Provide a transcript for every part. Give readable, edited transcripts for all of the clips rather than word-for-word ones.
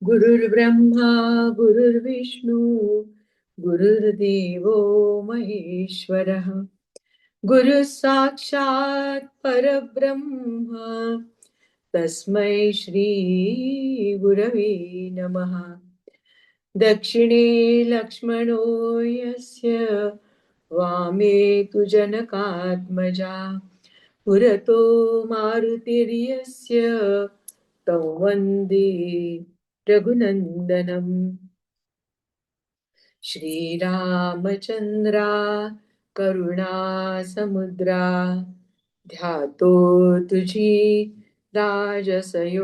गुरुर्ब्रह्मा गुरुर्विष्णू गुरुर्देवो महेश्वरः गुरु साक्षात् परब्रह्म तस्मै श्री गुरवे नमः। दक्षिणे लक्ष्मणो यस्य वामे तु जनकात्मजा पुरतो मारुतिर्यस्य तं वन्दे रघुनन्दनम्। श्रीरामचन्द्रा करुणासमुद्रा ध्यातो तुझी राजसयोगमुद्रा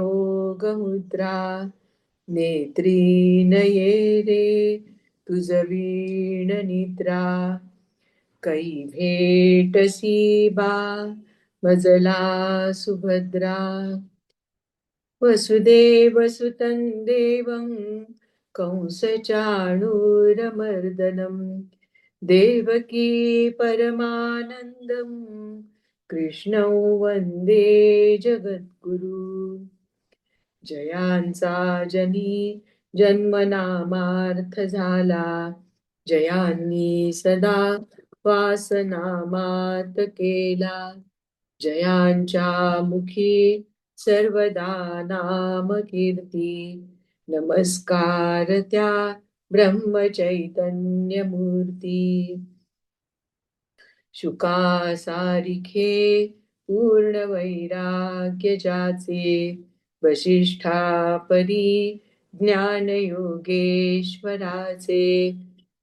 नेत्री नये रे तुझ वीण निद्रा कै भेटसी बा मजला सुभद्रा वसुदेवसुतं देवं कंसचाणूरमर्दनं देवकी परमानन्दं कृष्णं वन्दे जगद्गुरु। जयांचा जनी जन्मनामार्थ झाला जयांनी सदा वासनामात केला जयांच्या मुखी सर्वदा नाम कीर्ती नमस्कार त्या ब्रह्मचैतन्य मूर्ती शुका सारिखे पूर्ण वैराग्य जाचे वशिष्ठा परी ज्ञान योगेश्वराचे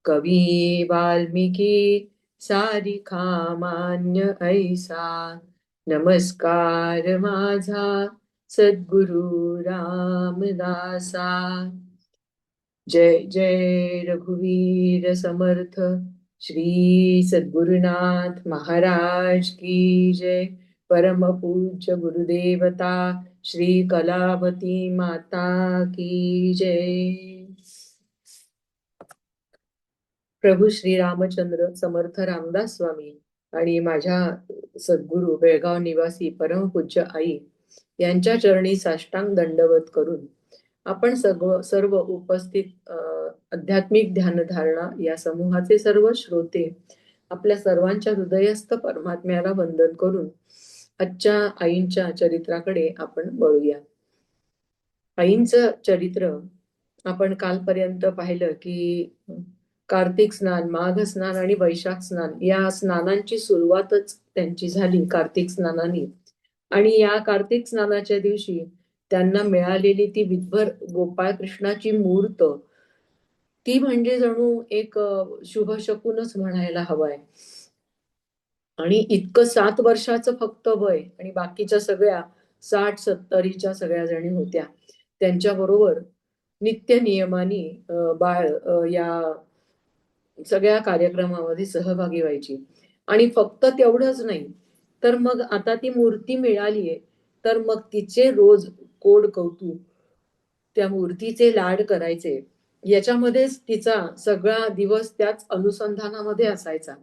कवी वाल्मिकी सारिखा मान्य ऐसा नमस्कार माझा सद्गुरु रामदासा। जय जय रघुवीर समर्थ श्री सद्गुरुनाथ महाराज की जय। परम पूज्य गुरुदेवता श्री कलावती माता की जय। प्रभू श्री रामचंद्र समर्थ रामदास स्वामी आणि माझ्या सद्गुरु बेळगाव निवासी परमपूज्य आई यांच्या चरणी साष्टांग दंडवत करून आपण सर्व उपस्थित आध्यात्मिक ध्यानधारणा या समूहाचे सर्व श्रोते आपल्या सर्वांच्या हृदयस्थ परमात्म्याला वंदन करून आजच्या आईंच्या चरित्राकडे आपण वळूया। आईंचं चरित्र आपण कालपर्यंत पाहिलं की कार्तिक स्नान, माघ स्नान आणि वैशाख स्नान या स्नानांची सुरुवातच त्यांची झाली कार्तिक स्नानाने। आणि या कार्तिक स्नानाच्या दिवशी त्यांना मिळालेली ती विद्भर गोपाळ कृष्णाची मूर्त ती म्हणजे जणू एक शुभशकुनच म्हणायला हवाय। आणि इतकं 7 वर्षाचं फक्त वय आणि बाकीच्या सगळ्या 60-70च्या सगळ्या जणी होत्या त्यांच्या बरोबर नित्य नियमाने बाळ या सगळ्या कार्यक्रमामध्ये सहभागी व्हायची। आणि फक्त तेवढंच नाही तर मग आता ती मूर्ती मिळालीये तर मग तिचे रोज कोड कौतुक त्या मूर्तीचे लाड करायचे याच्यामध्येच तिचा सगळा दिवस त्याच अनुसंधानामध्ये असायचा।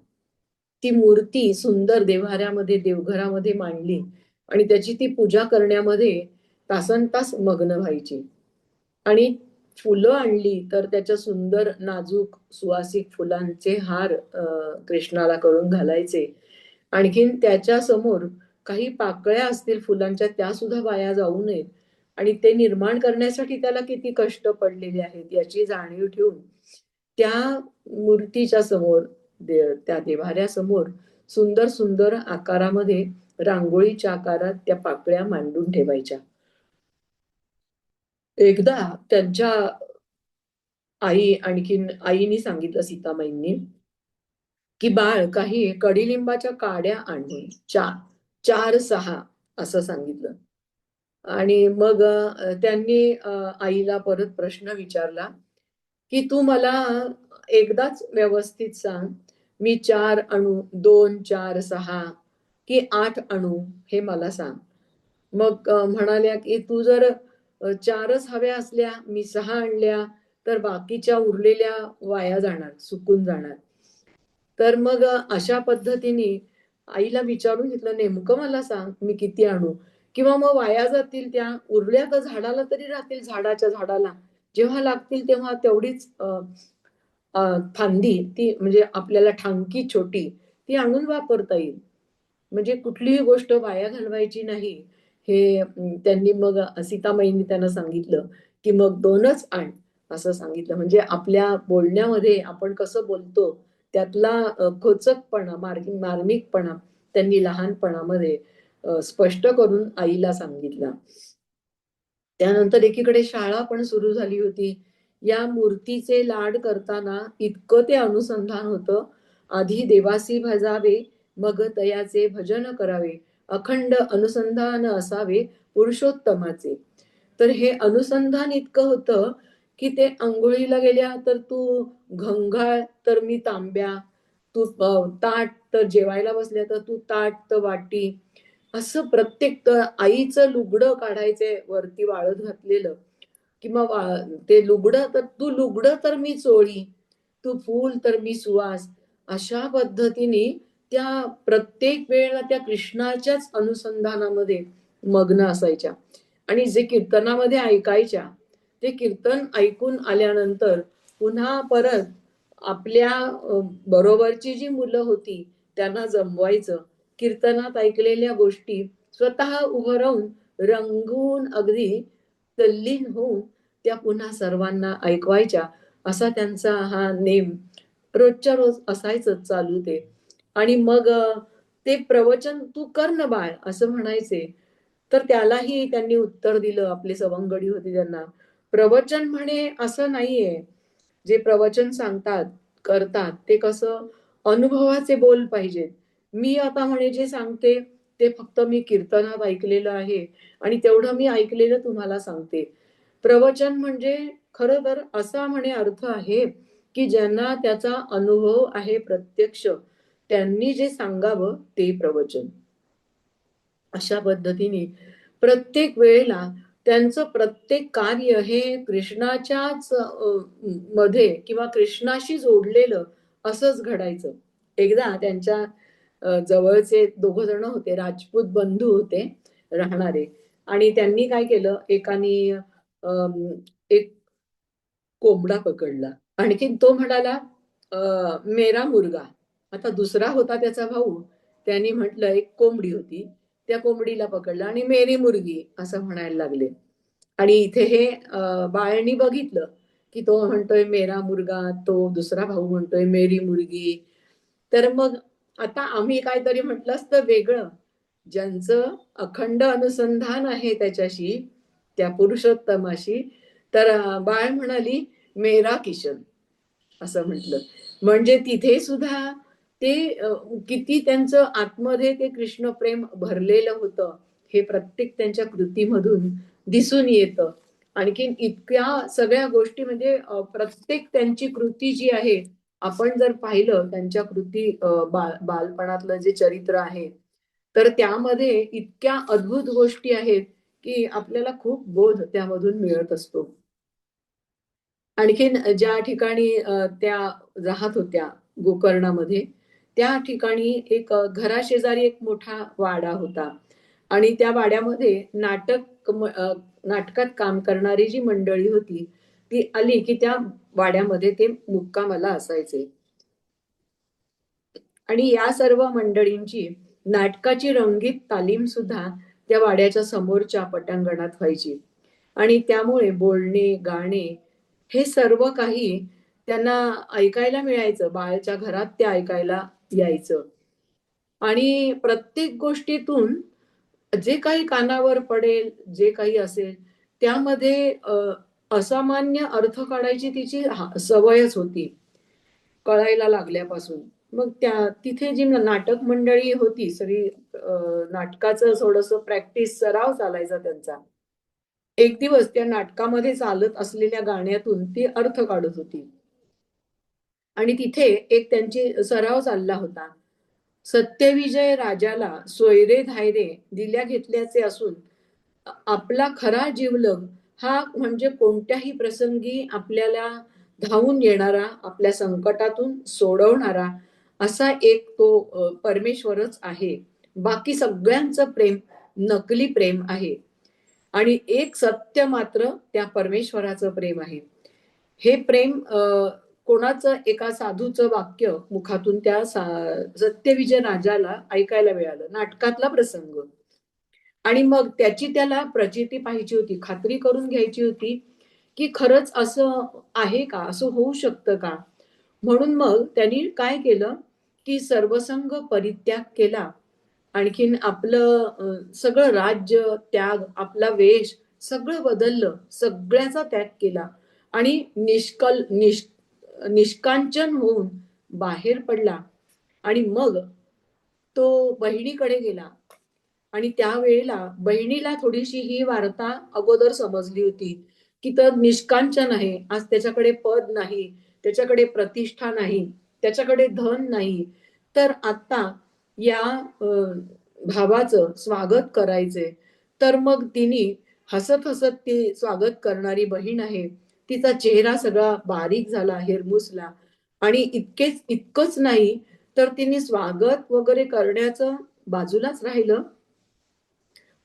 ती मूर्ती सुंदर देव्हाऱ्यामध्ये देवघरामध्ये मांडली आणि त्याची ती पूजा करण्यामध्ये तासनतास मग्न व्हायची। आणि फुलं आणली तर त्याच्या सुंदर नाजूक सुवासिक फुलांचे हार कृष्णाला करून घालायचे। आणखीन त्याच्या समोर काही पाकळ्या असतील फुलांच्या त्या सुद्धा वाया जाऊ नयेत आणि ते निर्माण करण्यासाठी त्याला किती कष्ट पडलेले आहेत याची जाणीव ठेवून त्या मूर्तीच्या समोर त्या देव्हाऱ्यासमोर सुंदर सुंदर आकारामध्ये रांगोळीच्या आकारात त्या पाकळ्या मांडून ठेवायच्या। एकदा त्यांच्या आणखीन आईनी सांगितलं सीतामाईंनी की बाळ काही कडीलिंबाच्या काड्या आणून 4-6 असं सांगितलं। आणि मग त्यांनी आईला परत प्रश्न विचारला की तू मला एकदाच व्यवस्थित सांग मी 4 आणू 2 4 6 की 8 आणू हे मला सांग। मग म्हणाल्या की तू जर 4च हव्या असल्या मी 6 आणल्या तर बाकीच्या उरलेल्या वाया जाणार सुकून जाणार। तर मग अशा पद्धतीने आईला विचारून घेतलं नेमकं मला सांग मी किती आणू किंवा मग वाया जातील त्या उरल्या तर झाडाला तरी राहतील झाडाच्या झाडाला जेव्हा लागतील तेव्हा तेवढीच फांदी ती म्हणजे आपल्याला ठांकी छोटी ती आणून वापरता येईल. म्हणजे कुठलीही गोष्ट वाया घालवायची नाही. हे त्यांनी मग सीतामाईंनी त्यांना सांगितलं, की मग 2च आण असं सांगितलं. म्हणजे आपल्या बोलण्यामध्ये आपण कसं बोलतो त्यातला खोचकपणा, मार्मिकपणा त्यांनी लहानपणामध्ये स्पष्ट करून आईला सांगितला. त्यानंतर एकीकडे शाळा पण सुरू झाली होती. या मूर्तीचे लाड करताना इतकं ते अनुसंधान होतं. आधी देवासी भजावे, मग तयाचे भजन करावे. अखंड अनुसंधान असावे पुरुषोत्तमाचे. तर हे अनुसंधान इतकं होतं, की ते अंघोळीला गेल्या तर तू घंघाळ तर मी तांब्या, तू ताट तर जेवायला बसल्या तर तू ताट तर वाटी. असं प्रत्येक आईचं लुगडं काढायचे वरती वाळत घातलेलं किंवा ते लुगडं तर तू लुगडं तर मी चोळी, तू फूल तर मी सुवास. अशा पद्धतीने त्या प्रत्येक वेळेला त्या कृष्णाच्याच अनुसंधानामध्ये मग्न असायच्या. आणि जे कीर्तनामध्ये ऐकायच्या ते कीर्तन ऐकून आल्यानंतर पुन्हा परत आपल्या बरोबरची जी मुलं होती त्यांना जमवायचं. कीर्तनात ऐकलेल्या गोष्टी स्वतः उभं राहून रंगून अगदी तल्लीन होऊन त्या पुन्हा सर्वांना ऐकवायच्या. असा त्यांचा हा नेम रोजच्या रोज असायचंच चालू ते. आणि मग ते प्रवचन तू कर ना बाळ असं म्हणायचे. तर त्यालाही त्यांनी उत्तर दिलं. आपले सवंगडी होते त्यांना. प्रवचन म्हणे असं नाहीये. जे प्रवचन सांगतात, करतात ते कसं अनुभवाचे बोल पाहिजेत. मी आता म्हणे जे सांगते ते फक्त मी कीर्तनात ऐकलेलं आहे आणि तेवढं मी ऐकलेलं तुम्हाला सांगते. प्रवचन म्हणजे खरं तर असा म्हणे अर्थ आहे, की ज्यांना त्याचा अनुभव आहे प्रत्यक्ष, त्यांनी जे सांगावं ते प्रवचन. अशा पद्धतीने प्रत्येक वेळेला त्यांचं प्रत्येक कार्य हे कृष्णाच्याच मध्ये किंवा कृष्णाशी जोडलेलं असंच घडायचं. एकदा त्यांच्या जवळचे 2 जण होते, राजपूत बंधू होते राहणारे आणि त्यांनी काय केलं, एकानी एक कोंबडा पकडला. आणखीन तो म्हणाला, मेरा मुर्गा. आता दुसरा होता त्याचा भाऊ. त्यांनी म्हटलं एक कोंबडी होती. त्या कोंबडीला पकडलं आणि मेरी मुर्गी असं म्हणायला लागले. आणि इथे हे बाळांनी बघितलं, की तो म्हणतोय मेरा मुर्गा, तो दुसरा भाऊ म्हणतोय मेरी मुर्गी. तर मग आता आम्ही काहीतरी म्हटलं असतं वेगळं. ज्यांचं अखंड अनुसंधान आहे त्याच्याशी, त्या पुरुषोत्तमाशी, तर बाळ म्हणाली, मेरा किशन असं म्हटलं. म्हणजे तिथे सुद्धा ते किती त्यांचं आतमध्ये ते कृष्ण प्रेम भरलेलं होतं, हे प्रत्येक त्यांच्या कृतीमधून दिसून येतं. आणखीन इतक्या सगळ्या गोष्टी म्हणजे प्रत्येक त्यांची कृती जी आहे, आपण जर पाहिलं त्यांच्या कृती बालपणातलं जे चरित्र आहे, तर त्यामध्ये इतक्या अद्भुत गोष्टी आहेत, की आपल्याला खूप बोध त्यामधून मिळत असतो. आणखीन ज्या ठिकाणी त्या राहत होत्या गोकर्णामध्ये, त्या ठिकाणी एक घराशेजारी एक मोठा वाडा होता आणि त्या वाड्यामध्ये नाटकात काम करणारी जी मंडळी होती, ती आली की त्या वाड्यामध्ये ते मुक्कामाला असायचे. आणि या सर्व मंडळींची नाटकाची रंगीत तालीम सुद्धा त्या वाड्याच्या समोरच्या पटांगणात व्हायची. आणि त्यामुळे बोलणे, गाणे हे सर्व काही त्यांना ऐकायला मिळायचं. बाळच्या घरात ते ऐकायला यायचं. आणि प्रत्येक गोष्टीतून जे काही कानावर पडेल, जे काही असेल, त्यामध्ये असामान्य अर्थ काढायची तिची सवयच होती, कळायला लागल्यापासून. मग तिथे जी नाटक मंडळी होती सगळी नाटकाचं थोडंसं प्रॅक्टिस, सराव चालायचा त्यांचा. एक दिवस त्या नाटकामध्ये चालत असलेल्या गाण्यातून ती अर्थ काढत होती. आणि तिथे एक त्यांची सराव चालला होता. सत्यविजय राजाला सोयरे धायरे दिल्या घेतल्याचे असून आपला खरा जिवलग हा म्हणजे कोणत्याही प्रसंगी आपल्याला धावून येणारा, आपल्या संकटातून सोडवणारा असा एक तो परमेश्वरच आहे. बाकी सगळ्यांचं प्रेम नकली प्रेम आहे. आणि एक सत्य मात्र त्या परमेश्वराचं प्रेम आहे. हे प्रेम कोणाचं एका साधूचं वाक्य मुखातून त्या सत्यविजय राजाला ऐकायला मिळालं, नाटकातला प्रसंग. आणि मग त्याची त्याला प्रचिती पाहिजे होती, खात्री करून घ्यायची होती, की खरंच असं आहे का? असं होऊ शकतं का? म्हणून मग त्यांनी काय केलं, की सर्वसंग परित्याग केला. आणखीन आपलं सगळं राज्य, त्याग, आपला वेश सगळं बदललं. सगळ्याचा त्याग केला आणि निष्कांचन होऊन बाहेर पडला आणि मग तो बहिणीकडे गेला. आणि त्यावेळेला बहिणीला थोडीशी ही वार्ता अगोदर समजली होती, की तर निष्कांचन आहे. आज त्याच्याकडे पद नाही, त्याच्याकडे प्रतिष्ठा नाही, त्याच्याकडे धन नाही. तर आता या भावाचं स्वागत करायचंय. तर मग तिने हसत-हसत ती स्वागत करणारी बहीण आहे. तिचा चेहरा सगळा बारीक झाला, हिरमुसला आणि इतकंच नाही, तर तिने स्वागत वगैरे करण्याचं बाजूलाच राहिलं.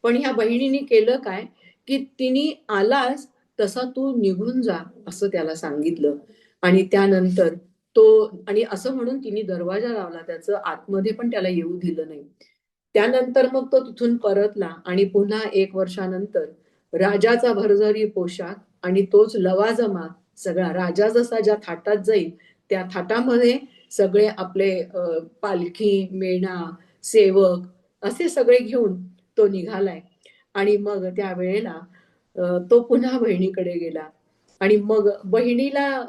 पण ह्या बहिणीने केलं काय, की तिने आलास तसा तू निघून जा असं त्याला सांगितलं. आणि त्यानंतर तो आणि असं म्हणून तिने दरवाजा लावला, त्याचं आतमध्ये पण त्याला येऊ दिलं नाही. त्यानंतर मग तो तिथून परतला आणि पुन्हा 1 वर्षानंतर राजाचा भरजरी पोशाख आणि तोच लवाजमा सगळा राजा जसा ज्या थाटात जाईल त्या थाटामध्ये सगळे आपले पालखी, मेणा, सेवक असे सगळे घेऊन तो निघालाय. आणि मग त्यावेळेला तो पुन्हा बहिणीकडे गेला आणि मग बहिणीला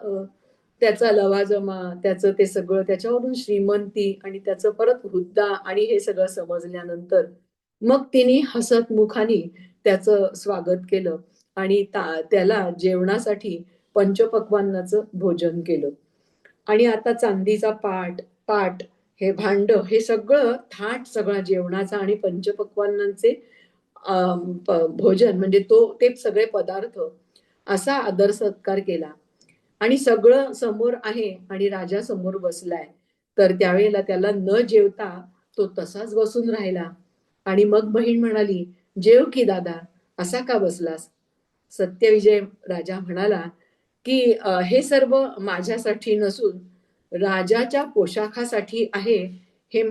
त्याचा लवाजमा, त्याचं ते सगळं, त्याच्यावरून श्रीमंती आणि त्याचं परत हुद्दा आणि हे सगळं समजल्यानंतर मग तिने हसतमुखाने त्याचं स्वागत केलं आणि त्याला जेवणासाठी पंचपक्वान्नाचं भोजन केलं. आणि आता चांदीचा पाट, हे भांड, हे सगळं थाट सगळा जेवणाचा आणि पंचपक्वान्नांचे भोजन म्हणजे ते सगळे पदार्थ असा आदर सत्कार केला. आणि सगळं समोर आहे आणि राजा समोर बसलाय. तर त्यावेळेला त्याला न जेवता तो तसाच बसून राहिला. आणि मग बहीण म्हणाली, "जेव की दादा, असा का बसलास?" सत्यविजय राजा म्हणाला, की हे सर्व माझ्यासाठी नसून राजाच्या पोशाखासाठी आहे. हे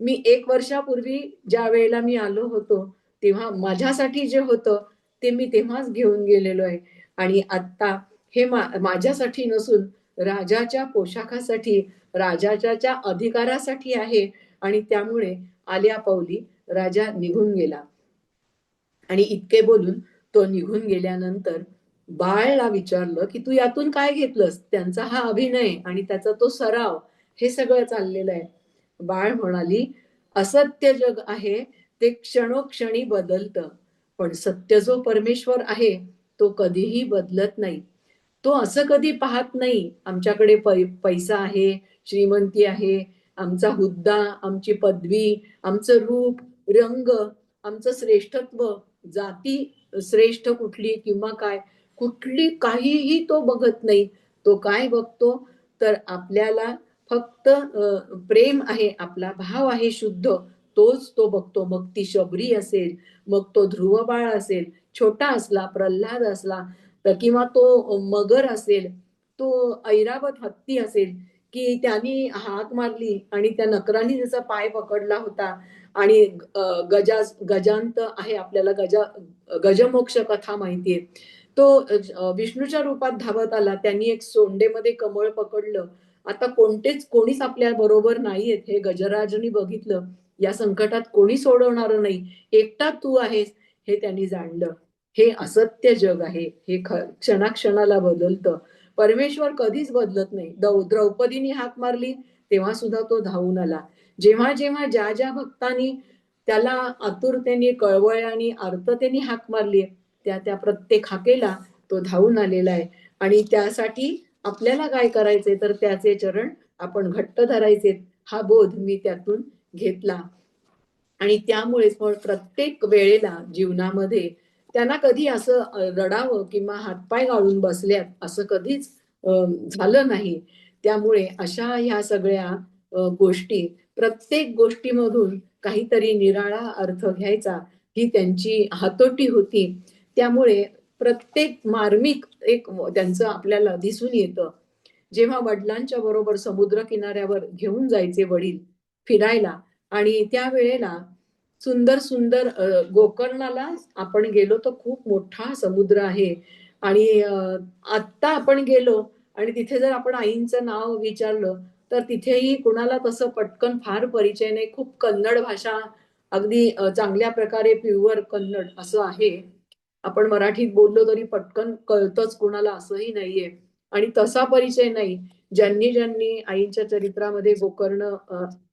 मी 1 वर्षापूर्वी ज्या वेळेला मी आलो होतो, तेव्हा माझ्यासाठी जे होतं, ते मी तेव्हाच घेऊन गेलेलो आहे. आणि आत्ता हे माझ्यासाठी नसून राजाच्या पोशाखासाठी, राजाच्या अधिकारासाठी आहे आणि त्यामुळे आल्यापावली राजा निघून गेला. आणि इतके बोलून तो निघून गेल्यानंतर बाळला विचारलं, की "तू यातून काय घेतलंस?" त्यांचा हा अभिनय आणि त्याचा तो सराव हे सगळं चाललेलं आहे. बाळ म्हणाली, "असत्य जग आहे, ते क्षणोक्षणी बदलतं. पण सत्य जो परमेश्वर आहे, तो कधीही बदलत नाही. तो असं कधी पाहत नाही, आमच्याकडे पैसा आहे, श्रीमंती आहे, आमचा हुद्दा, आमची पदवी, आमचं रूप, रंग, आमचं श्रेष्ठत्व, जाती श्रेष्ठ कुठली किंवा काय, काहीही तो बघत नाही. तो काय बघतो, तर आपल्याला फक्त प्रेम आहे, आपला भाव आहे शुद्ध, तोच तो बघतो. मग ती शबरी असेल, मग तो ध्रुव बाळ असेल, छोटा असला, प्रल्हाद असला, तर किंवा तो मगर असेल, तो ऐरावत हत्ती असेल, की त्यांनी हाक मारली आणि त्या नकराने त्याचा पाय पकडला होता आणि गजांत आहे, आपल्याला गजमोक्ष कथा माहितीये. तो विष्णूच्या रूपात धावत आला. त्यांनी एक सोंडेमध्ये कमळ पकडलं. आता कोणीच आपल्या बरोबर नाहीयेत हे गजराजनी बघितलं. या संकटात कोणी सोडवणारं नाही. एकटा तू आहेस हे त्यांनी जाणलं. हे असत्य जग आहे. हे क्षणाक्षणाला बदलतं. परमेश्वर कधीच बदलत नाही. द्रौपदीने हाक मारली तेव्हा सुद्धा तो धावून आला. जेव्हा ज्या भक्तांनी त्याला आतुरतेने, कळवळ्याने, आर्ततेने हाक मारली, त्या प्रत्येक हाकेला तो धावून आलेला आहे. आणि त्यासाठी आपल्याला काय करायचंय, तर त्याचे चरण आपण घट्ट धरायचे, हा बोध मी त्यातून घेतला. आणि त्यामुळेच मग प्रत्येक वेळेला जीवनामध्ये त्यांना कधी असं रडावं किंवा हातपाय गाळून बसल्यात असं कधीच झालं नाही. त्यामुळे अशा ह्या सगळ्या गोष्टी, प्रत्येक गोष्टीमधून काहीतरी निराळा अर्थ घ्यायचा ही त्यांची हातोटी होती. त्यामुळे प्रत्येक मार्मिक एक त्यांचं आपल्याला दिसून येतं. जेव्हा वडिलांच्या बरोबर समुद्र किनाऱ्यावर घेऊन जायचे वडील फिरायला आणि त्यावेळेला सुंदर सुंदर गोकर्णाला आपण गेलो तर खूप मोठा समुद्र आहे आणि आत्ता आपण गेलो आणि तिथे जर आपण आईंचं नाव विचारलं तर तिथेही कुणाला तसं पटकन फार परिचय नाही. खूप कन्नड भाषा अगदी चांगल्या प्रकारे प्युअर कन्नड असं आहे. आपण मराठीत बोललो तरी पटकन कळतच कुणाला असंही नाहीये आणि तसा परिचय नाही. ज्यांनी ज्यांनी आईच्या चरित्रामध्ये गोकर्ण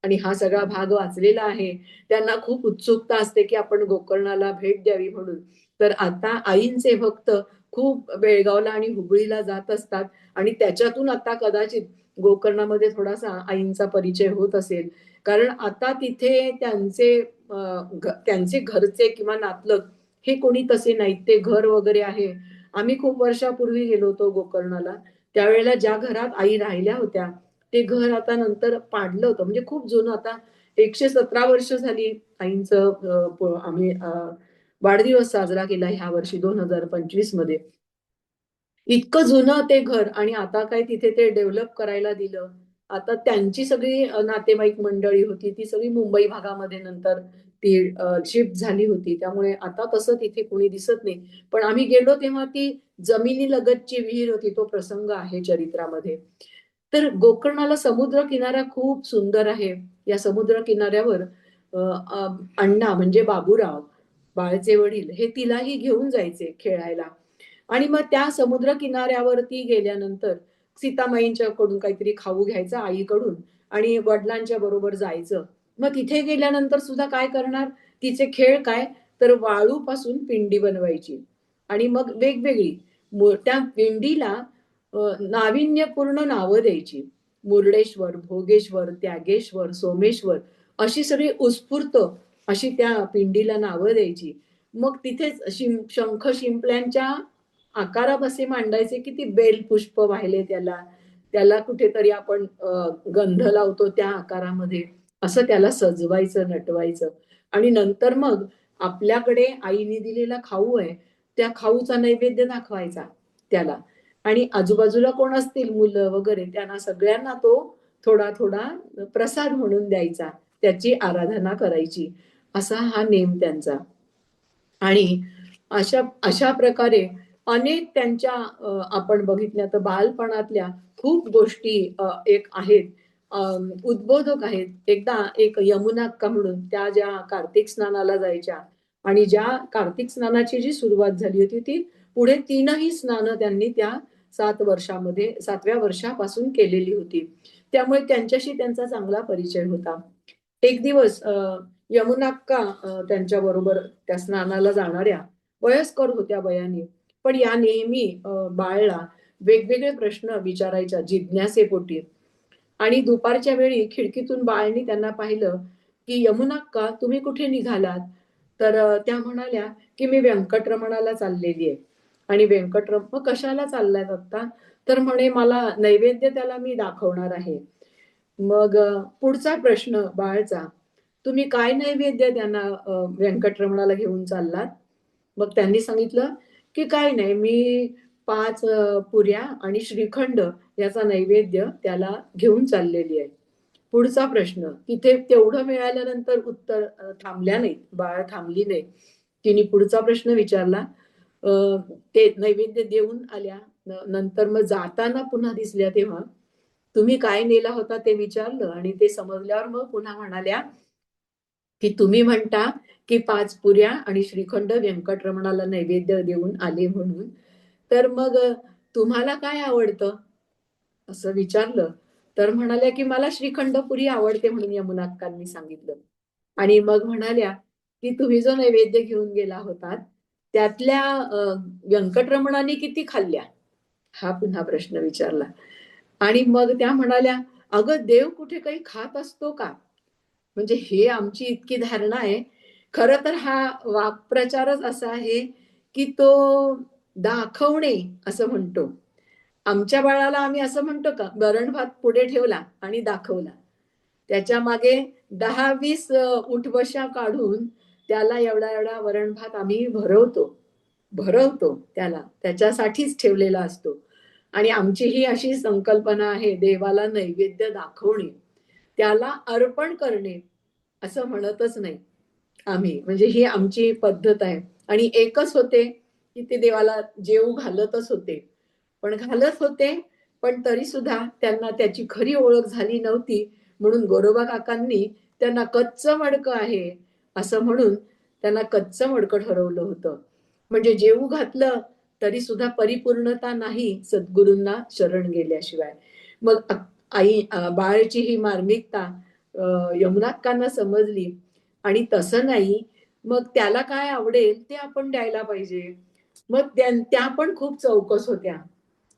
आणि हा सगळा भाग वाचलेला आहे त्यांना खूप उत्सुकता असते की आपण गोकर्णाला भेट द्यावी म्हणून. तर आता आईंचे भक्त खूप बेळगावला आणि हुबळीला जात असतात आणि त्याच्यातून आता कदाचित गोकर्णामध्ये थोडासा आईंचा परिचय होत असेल. कारण आता तिथे त्यांचे घरचे किंवा नातलग हे कोणी तसे नाहीत. ते घर वगैरे आहे. आम्ही खूप वर्षापूर्वी गेलो होतो गोकर्णाला. त्यावेळेला ज्या घरात आई राहिल्या होत्या ते घर आता नंतर पाडलं होतं. म्हणजे खूप जुनं आता 117 वर्ष झाली आईंचं आम्ही वाढदिवस साजरा केला ह्या वर्षी 2025 मध्ये. इतकं जुनं ते घर आणि आता काय तिथे ते डेव्हलप करायला दिलं. आता त्यांची सगळी नातेवाईक मंडळी होती ती सगळी मुंबई भागामध्ये नंतर ती शिफ्ट झाली होती. त्यामुळे आता तसं तिथे कोणी दिसत नाही. पण आम्ही गेलो तेव्हा ती जमिनीलगतची विहीर होती. तो प्रसंग आहे चरित्रामध्ये. तर गोकर्णाला समुद्र किनारा खूप सुंदर आहे. या समुद्र किनाऱ्यावर अ, अ, अण्णा म्हणजे बाबूराव, बाळचे वडील हे तिलाही घेऊन जायचे खेळायला. आणि मग त्या समुद्र किनाऱ्यावरती गेल्यानंतर सीतामाईंच्या कडून काहीतरी खाऊ घ्यायचं आईकडून आणि वडिलांच्या बरोबर जायचं. मग तिथे गेल्यानंतर सुद्धा काय करणार? तिचे खेळ काय? तर वाळूपासून पिंडी बनवायची आणि मग वेगवेगळी त्या पिंडीला नाविन्यपूर्ण नावं द्यायची. मुर्डेश्वर, भोगेश्वर, त्यागेश्वर, सोमेश्वर अशी सगळी उत्स्फूर्त अशी त्या पिंडीला नावं द्यायची. मग तिथेच शंख शिंपल्यांच्या आकारात असे मांडायचे की ती बेलपुष्प वाहिले त्याला. त्याला कुठेतरी आपण गंध लावतो त्या आकारामध्ये असं त्याला सजवायचं, नटवायचं आणि नंतर मग आपल्याकडे आईने दिलेला खाऊ आहे, त्या खाऊचा नैवेद्य दाखवायचा त्याला आणि आजूबाजूला कोण असतील मुलं वगैरे त्यांना सगळ्यांना तो थोडा थोडा प्रसाद म्हणून द्यायचा. त्याची आराधना करायची. असा हा नेम त्यांचा. आणि अशा अशा प्रकारे अनेक त्यांच्या आपण बघितल्या तर बालपणातल्या खूप गोष्टी एक आहेत. उद्बोधक आहेत. एकदा एक यमुना अक्का म्हणून त्या ज्या कार्तिक स्नानाला जायच्या आणि ज्या कार्तिक स्नानाची जी सुरुवात झाली होती ती पुढे 3ही स्नानं त्यांनी त्या 7 वर्षामध्ये 7व्या वर्षापासून केलेली होती. त्यामुळे त्यांच्याशी त्यांचा चांगला परिचय होता. एक दिवस यमुनाक्का त्यांच्या बरोबर त्या स्नानाला जाणाऱ्या वयस्कर होत्या वयाने. पण या नेहमी बाळला वेगवेगळे प्रश्न विचारायच्या जिज्ञासेपोटी. आणि दुपारच्या वेळी खिडकीतून बाळनी त्यांना पाहिलं की यमुनाक्का तुम्ही कुठे निघालात? तर त्या म्हणाल्या की मी व्यंकटरमणाला चाललेली आहे. आणि मग कशाला चाललाय आत्ता? तर म्हणे मला नैवेद्य त्याला मी दाखवणार आहे. मग पुढचा प्रश्न बाळचा, तुम्ही काय नैवेद्य त्यांना व्यंकटरमणाला घेऊन चाललात? मग त्यांनी सांगितलं की काय नाही मी 5 पुऱ्या आणि श्रीखंड याचा नैवेद्य त्याला घेऊन चाललेली आहे. पुढचा प्रश्न तिथे तेवढं मिळाल्यानंतर उत्तर थांबल्या नाहीत. बाळ थांबली नाही. तिने पुढचा प्रश्न विचारला. अ, ते नैवेद्य देऊन आल्या. नंतर मग जाताना पुन्हा दिसल्या तेव्हा तुम्ही काय नेला होता ते विचारलं आणि ते समजल्यावर मग पुन्हा म्हणाल्या की तुम्ही म्हणता की 5 पुऱ्या आणि श्रीखंड व्यंकटरमणाला नैवेद्य देऊन आले म्हणून. तर मग तुम्हाला काय आवडतं? असं विचारलं. तर म्हणाल्या की मला श्रीखंडपुरी आवडते म्हणून यमुनाक्कांनी सांगितलं. आणि मग म्हणाल्या की तुम्ही जो नैवेद्य घेऊन गेला होतात त्यातल्या व्यंकटरमणाने किती खाल्ल्या? हा पुन्हा प्रश्न विचारला. आणि मग त्या म्हणाल्या, "अगं देव कुठे काही खात असतो का?" म्हणजे हे आमची इतकी धारणा आहे. खरं तर हा वाक्प्रचारच असा आहे, की तो दाखवणे असं म्हणतो. आमच्या बाळाला आम्ही असं म्हणतो का, वरण-भात पुढे ठेवला आणि दाखवला. त्याच्या मागे 10-20 उठ-बशा काढून त्याला एवढा-एवढा वरण-भात आम्ही भरवतो. भरवतो त्याला, त्याच्यासाठीच ठेवलेला असतो. आणि आमची ही अशी संकल्पना आहे, देवाला नैवेद्य दाखवणे, त्याला अर्पण करणे असं म्हणतच नाही आम्ही. म्हणजे ही आमची पद्धत आहे. आणि एकच होते, की ते देवाला जेवू घालतच होते. पण घालत होते, पण तरी सुद्धा त्यांना त्याची खरी ओळख झाली नव्हती. म्हणून गोरोबा काकांनी त्यांना कच्चं मडकं आहे असं म्हणून त्यांना कच्चं मडकं ठरवलं होतं. म्हणजे जेवू घातलं तरी सुद्धा परिपूर्णता नाही सद्गुरूंना शरण गेल्याशिवाय. मग बाळाची ही मार्मिकता यमुनाक्कांना समजली. आणि तसं नाही, मग त्याला काय आवडेल ते आपण द्यायला पाहिजे. मग त्या पण खूप चौकस होत्या.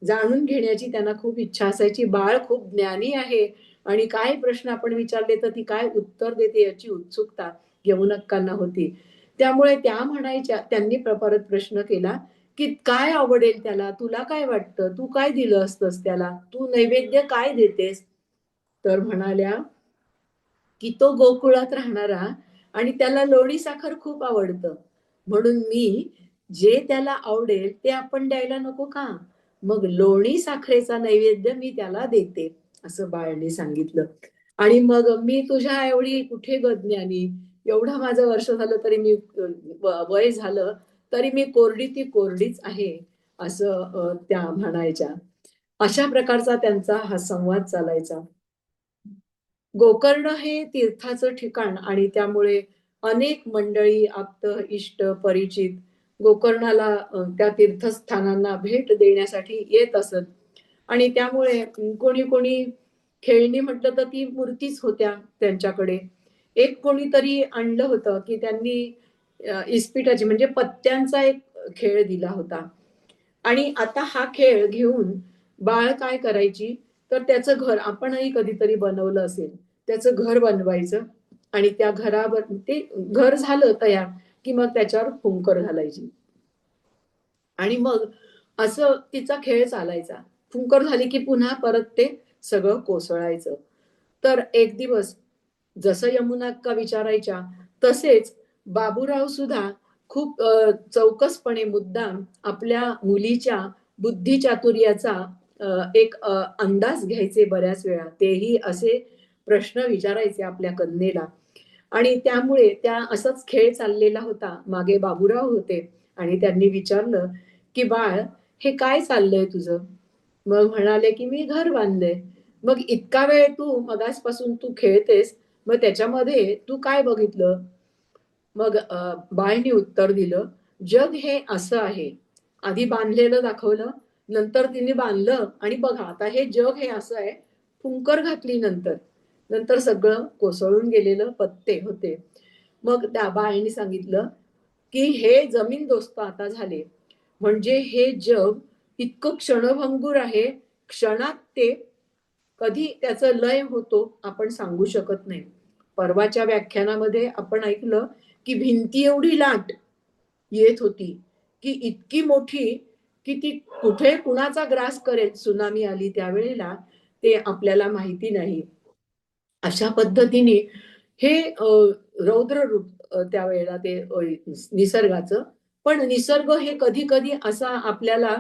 जाणून घेण्याची त्यांना खूप इच्छा असायची. बाळ खूप ज्ञानी आहे आणि काय प्रश्न आपण विचारले तर ती काय उत्तर देते याची उत्सुकता यमुनक्कांना होती. त्यामुळे त्या म्हणायच्या, त्यांनी परत प्रश्न केला, की काय आवडेल त्याला? तुला काय वाटतं? तू काय दिलं असतंस त्याला? तू नैवेद्य काय देतेस? तर म्हणाल्या, की तो गोकुळात राहणारा आणि त्याला लोणी साखर खूप आवडतं. म्हणून मी जे त्याला आवडेल ते आपण द्यायला नको का? मग लोणी साखरेचा नैवेद्य मी त्याला देते, असं बाळाने सांगितलं. आणि मग मी तुझ्या एवढी कुठे ग ज्ञानी, एवढं माझं वर्ष झालं तरी मी वय झालं तरी मी कोरडी ती कोरडीच आहे, असं त्या म्हणायच्या. अशा प्रकारचा त्यांचा हा संवाद चालायचा. गोकर्ण हे तीर्थाचं ठिकाण आणि त्यामुळे अनेक मंडळी, आप्त, इष्ट, परिचित गोकर्णाला त्या तीर्थस्थानांना भेट देण्यासाठी येत असत. आणि त्यामुळे कोणी कोणी खेळणी म्हटलं तर ती मूर्तीच होत्या त्यांच्याकडे. एक कोणीतरी आणलं होतं, की त्यांनी इस्पिटाची म्हणजे पत्त्यांचा एक खेळ दिला होता. आणि आता हा खेळ घेऊन बाळ काय करायची, तर त्याचं घर आपणही कधीतरी बनवलं असेल, त्याचं घर बनवायचं आणि त्या घरावर ते घर झालं तयार, की मग त्याच्यावर फुंकर घालायची. आणि मग असं तिचा खेळ चालायचा. फुंकर झाली की पुन्हा परत ते सगळं कोसळायचं. तर एक दिवस जसं यमुना अक्का विचारायच्या, तसेच बाबूराव सुद्धा खूप चौकसपणे मुद्दाम आपल्या मुलीच्या बुद्धिचातुर्याचा एक अंदाज घ्यायचे बऱ्याच वेळा. तेही असे प्रश्न विचारायचे आपल्या कन्येला. आणि त्यामुळे त्या असाच खेळ चाललेला होता. मागे बाबूराव होते आणि त्यांनी विचारलं, की "बाळ, हे काय चाललंय तुझं?" मग म्हणाले, की "मी घर बांधलंय." "मग इतका वेळ तू मगाचपासून तू खेळतेस, मग त्याच्यामध्ये तू काय बघितलं?" मग बाळने उत्तर दिलं, "जग हे असं आहे." आधी बांधलेलं दाखवलं, नंतर तिने बांधलं आणि बघा आता हे जग हे असं आहे, फुंकर घातली नंतर. नंतर सगळं कोसळून गेलेलं पत्ते होते. मग त्या बाळने सांगितलं, की "हे जमीनदोस्त आता झाले. म्हणजे हे जग इतकं क्षणभंगुर आहे, क्षणात ते कधी त्याचं लय होतो आपण सांगू शकत नाही." परवाच्या व्याख्यानामध्ये आपण ऐकलं, की भिंती एवढी लाट येत होती, की इतकी मोठी, की ती कुठे कुणाचा ग्रास करेल, त्सुनामी आली त्यावेळेला ते आपल्याला माहिती नाही. अशा पद्धतीने हे रौद्र रूप त्यावेळेला ते निसर्गाचं. पण निसर्ग हे कधी-कधी असा आपल्याला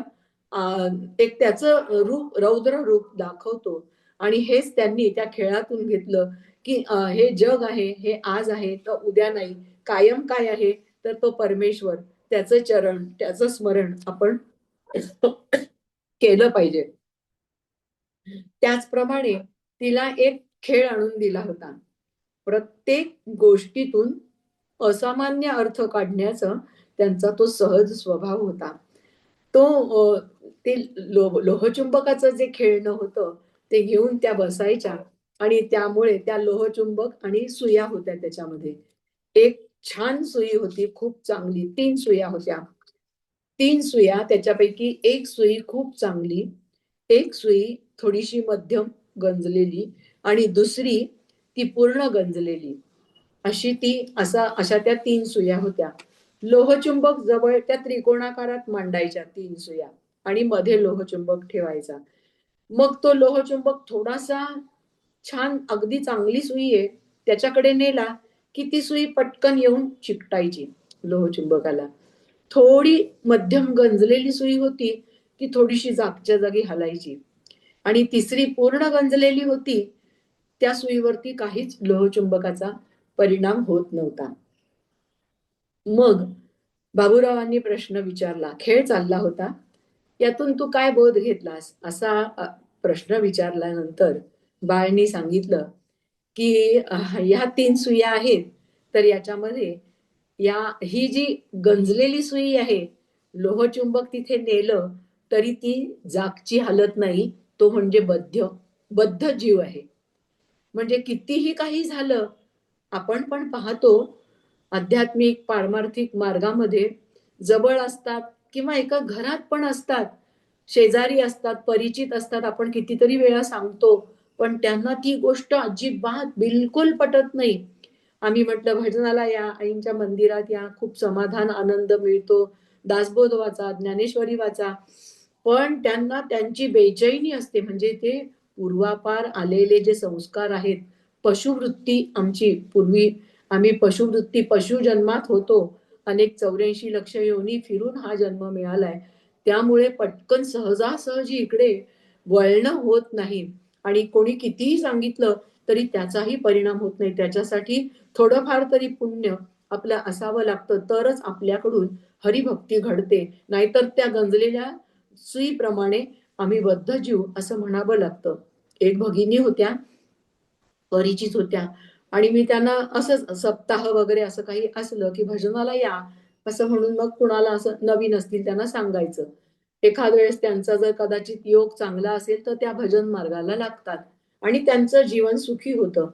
एक त्याचं रूप, रौद्र रूप दाखवतो. आणि हेच त्यांनी त्या खेळातून घेतलं, की हे जग आहे, हे आज आहे, तर उद्या नाही. कायम काय आहे, तर तो परमेश्वर, त्याचं चरण, त्याचं स्मरण आपण केलं पाहिजे. त्याचप्रमाणे तिला एक खेळ आणून दिला होता. प्रत्येक गोष्टीतून असामान्य अर्थ काढण्याचा त्यांचा तो सहज स्वभाव होता. तो ते लोहचुंबकाचं जे खेळणं होतं, ते घेऊन त्या बसायच्या आणि त्यामुळे त्या लोहचुंबक आणि सुया होत्या त्याच्यामध्ये. एक छान सुई होती, खूप चांगली. 3 सुया होत्या. 3 सुया त्याच्यापैकी एक सुई खूप चांगली, एक सुई थोडीशी मध्यम गंजलेली आणि दुसरी ती पूर्ण गंजलेली. अशा त्या 3 सुया होत्या. लोहचुंबक जवळ त्या त्रिकोणाकारात मांडायच्या 3 सुया आणि मध्ये लोहचुंबक ठेवायचा. मग तो लोहचुंबक थोडासा छान अगदी चांगली सुई आहे, त्याच्याकडे नेला, की ती सुई पटकन येऊन चिकटायची लोहचुंबकाला. थोडी मध्यम गंजलेली सुई होती, ती थोडीशी जागच्या जागी हलायची. आणि तिसरी पूर्ण गंजलेली होती, त्या सुईवरती काहीच लोहचुंबकाचा परिणाम होत नव्हता. मग बाबूरावांनी प्रश्न विचारला. खेळ चालला होता. यातून तू काय बोध घेतलास? असा प्रश्न विचारल्यानंतर बाळनी सांगितलं, की ह्या 3 सुया आहेत. तर याच्यामध्ये ही जी गंजलेली सुई आहे, लोहचुंबक तिथे नेलं तरी ती जागची हालत नाही. तो म्हणजे बद्ध जीव आहे. म्हणजे कितीही काही झालं, आपण पण पाहतो आध्यात्मिक, पारमार्थिक मार्गामध्ये जवळ असतात किंवा एका घरात पण असतात, शेजारी असतात, परिचित असतात. आपण कितीतरी वेळा सांगतो, पण त्यांना ती गोष्ट अजिबात बिलकुल पटत नाही. आम्ही म्हटलं भजनाला या, आईंच्या मंदिरात या, खूप समाधान, आनंद मिळतो. दासबोध वाचा, ज्ञानेश्वरी वाचा. पण त्यांना त्यांची बेचैनी असते. म्हणजे ते पूर्वापार आलेले जे संस्कार आहेत, पशुवृत्ती आमची पूर्वी आम्ही पशुवृत्ती पशु जन्मात होतो. अनेक 84 लक्ष योनी फिरून हा जन्म मिळालाय. त्यामुळे पटकन सहजासहजी इकडे वळणं होत नाही. आणि कोणी कितीही सांगितलं तरी त्याचाही परिणाम होत नाही. त्याच्यासाठी थोडंफार तरी पुण्य आपलं असावं लागतं, तरच आपल्याकडून हरिभक्ती घडते. नाहीतर त्या गंजलेल्या सुईप्रमाणे आम्ही बद्ध जीव असं म्हणावं लागतं. एक भगिनी होत्या, परिचित होत्या, आणि मी त्यांना असंच सप्ताह वगैरे असं काही असलं की भजनाला या असं म्हणून मग कुणाला असं नवीन असतील त्यांना सांगायचं. एखाद वेळेस त्यांचा जर कदाचित योग चांगला असेल तर त्या भजन मार्गाला लागतात आणि त्यांचं जीवन सुखी होतं.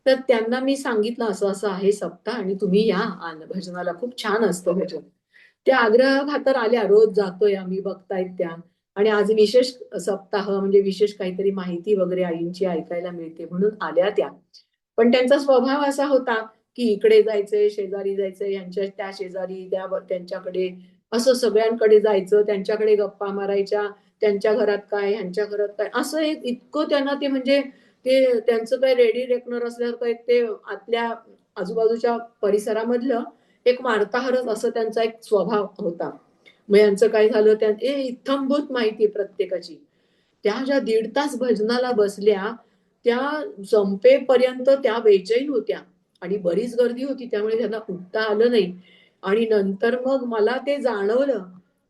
तर त्यांना मी सांगितलं असं असं आहे सप्ताह आणि तुम्ही या भजनाला, खूप छान असतं भजन. त्या आग्रहखातर आल्या. रोज जातोय आम्ही, बघतायत त्या. आणि आज विशेष सप्ताह म्हणजे विशेष काहीतरी माहिती वगैरे आईंची ऐकायला मिळते म्हणून आल्या त्या. पण त्यांचा स्वभाव असा होता की इकडे जायचंय, शेजारी जायचंय, यांच्या त्या शेजारी त्यांच्याकडे, असं सगळ्यांकडे जायचं, त्यांच्याकडे गप्पा मारायच्या, त्यांच्या घरात काय, ह्यांच्या घरात काय, असं एक इतकं त्यांना ते म्हणजे ते त्यांचं काय रेडी रेकनर असल्यासारखं एक ते आतल्या आजूबाजूच्या परिसरामधलं एक वार्ताहरच असं त्यांचा एक स्वभाव होता. मग यांचं काय झालं, त्या इत्थंभूत माहिती प्रत्येकाची. त्या ज्या 1.5 तास भजनाला बसल्या, त्या संपेपर्यंत त्या बेचैन होत्या आणि बरीच गर्दी होती त्यामुळे त्यांना उठता आलं नाही. आणि नंतर मग मला ते जाणवलं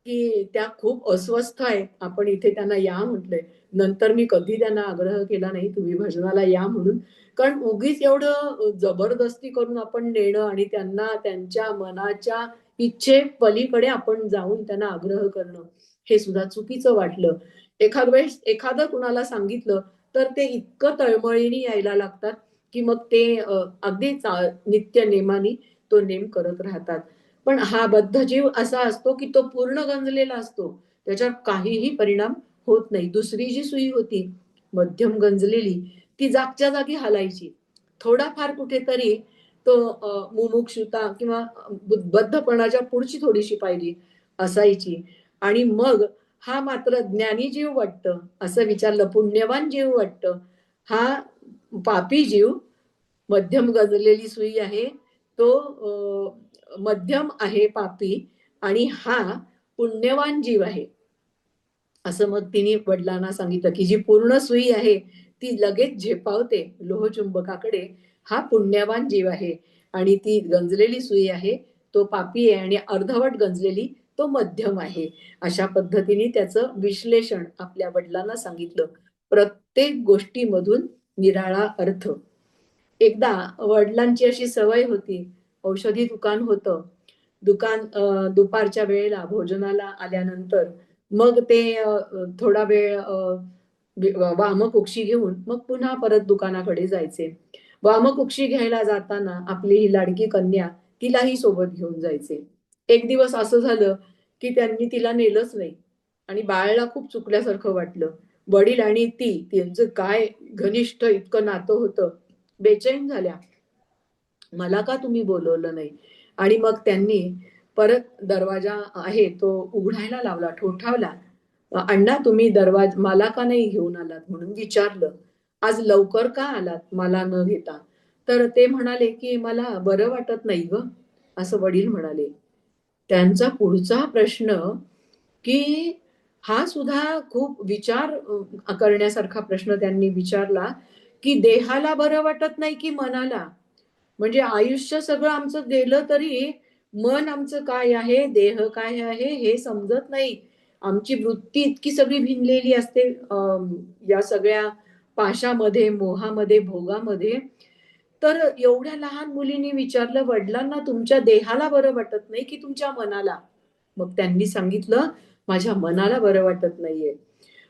की त्या खूप अस्वस्थ आहेत. आपण इथे त्यांना या म्हटलंय. नंतर मी कधी त्यांना आग्रह केला नाही तुम्ही भजनाला या म्हणून. कारण उगीच एवढं जबरदस्ती करून आपण नेणं आणि त्यांना त्यांच्या मनाच्या इच्छे पलीकडे आपण जाऊन त्यांना आग्रह करणं, हे सुद्धा चुकीचं वाटलं. एखाद वेळेस एखादं कुणाला सांगितलं तर ते इतकं तळमळीने यायला लागतात की मग ते अगदी नित्य नेमानी तो नेम करत राहतात. पण हा बद्ध जीव असा असतो की तो पूर्ण गंजलेला असतो. त्याच्यावर काहीही परिणाम होत नाही. दुसरी जी सुई होती मध्यम गंजलेली, ती जागच्या जागी हलायची. थोडाफार कुठेतरी तो मुमुक्षुता किंवा बद्धपणाच्या पुढची थोडीशी पायरी असायची. आणि मग हा मात्र ज्ञानी जीव वाटतं. असं विचारलं, पुण्यवान जीव वाटतं. हा पापी जीव, मध्यम गंजलेली सुई आहे. तो मध्यम आहे पापी आणि हा पुण्यवान जीव आहे. असं मग तिने वडिलांना सांगितलं की जी पूर्ण सुई आहे ती लगेच झेपावते लोहचुंबकाकडे, हा पुण्यवान जीव आहे. आणि ती गंजलेली सुई आहे तो पापी आहे आणि अर्धवट गंजलेली तो मध्यम आहे. अशा पद्धतीने त्याचं विश्लेषण आपल्या वडिलांना सांगितलं. प्रत्येक गोष्टीमधून निराळा अर्थ. एकदा वडिलांची अशी सवय होती, औषधी दुकान होतं. दुपारच्या वेळेला भोजनाला आल्यानंतर मग ते थोडा वेळ वामकुक्षी घेऊन मग पुन्हा परत दुकानाकडे जायचे. वामकुक्षी घ्यायला जाताना आपली ही लाडकी कन्या तिलाही सोबत घेऊन जायचे. एक दिवस असं झालं की त्यांनी तिला नेलंच नाही आणि बाळाला खूप चुकल्यासारखं वाटलं. वडील आणि त्यांचं काय घनिष्ठ इतकं नातं होतं. बेचैन झाल्या. मला का तुम्ही बोलवलं नाही? आणि मग त्यांनी परत दरवाजा आहे तो उघडायला लावला, ठोठावला. "अण्णा तुम्ही मला का नाही घेऊन आलात?" म्हणून विचारलं. "आज लवकर का आलात मला न घेता?" तर ते म्हणाले, की "मला बरं वाटत नाही गं," असं वडील म्हणाले. त्यांचा पुढचा प्रश्न, की हा सुद्धा खूप विचार करण्यासारखा प्रश्न त्यांनी विचारला, की देहाला बरं वाटत नाही की मनाला? म्हणजे आयुष्य सगळं आमचं गेलं तरी मन आमचं काय आहे, देह काय आहे हे समजत नाही. आमची वृत्ती इतकी सगळी भिनलेली असते या सगळ्या पाशामध्ये, मोहामध्ये, भोगामध्ये. तर एवढ्या लहान मुलीने विचारलं वडिलांना, तुमच्या देहाला बरं वाटत नाही की तुमच्या मनाला? मग त्यांनी सांगितलं, माझ्या मनाला बरं वाटत नाहीये.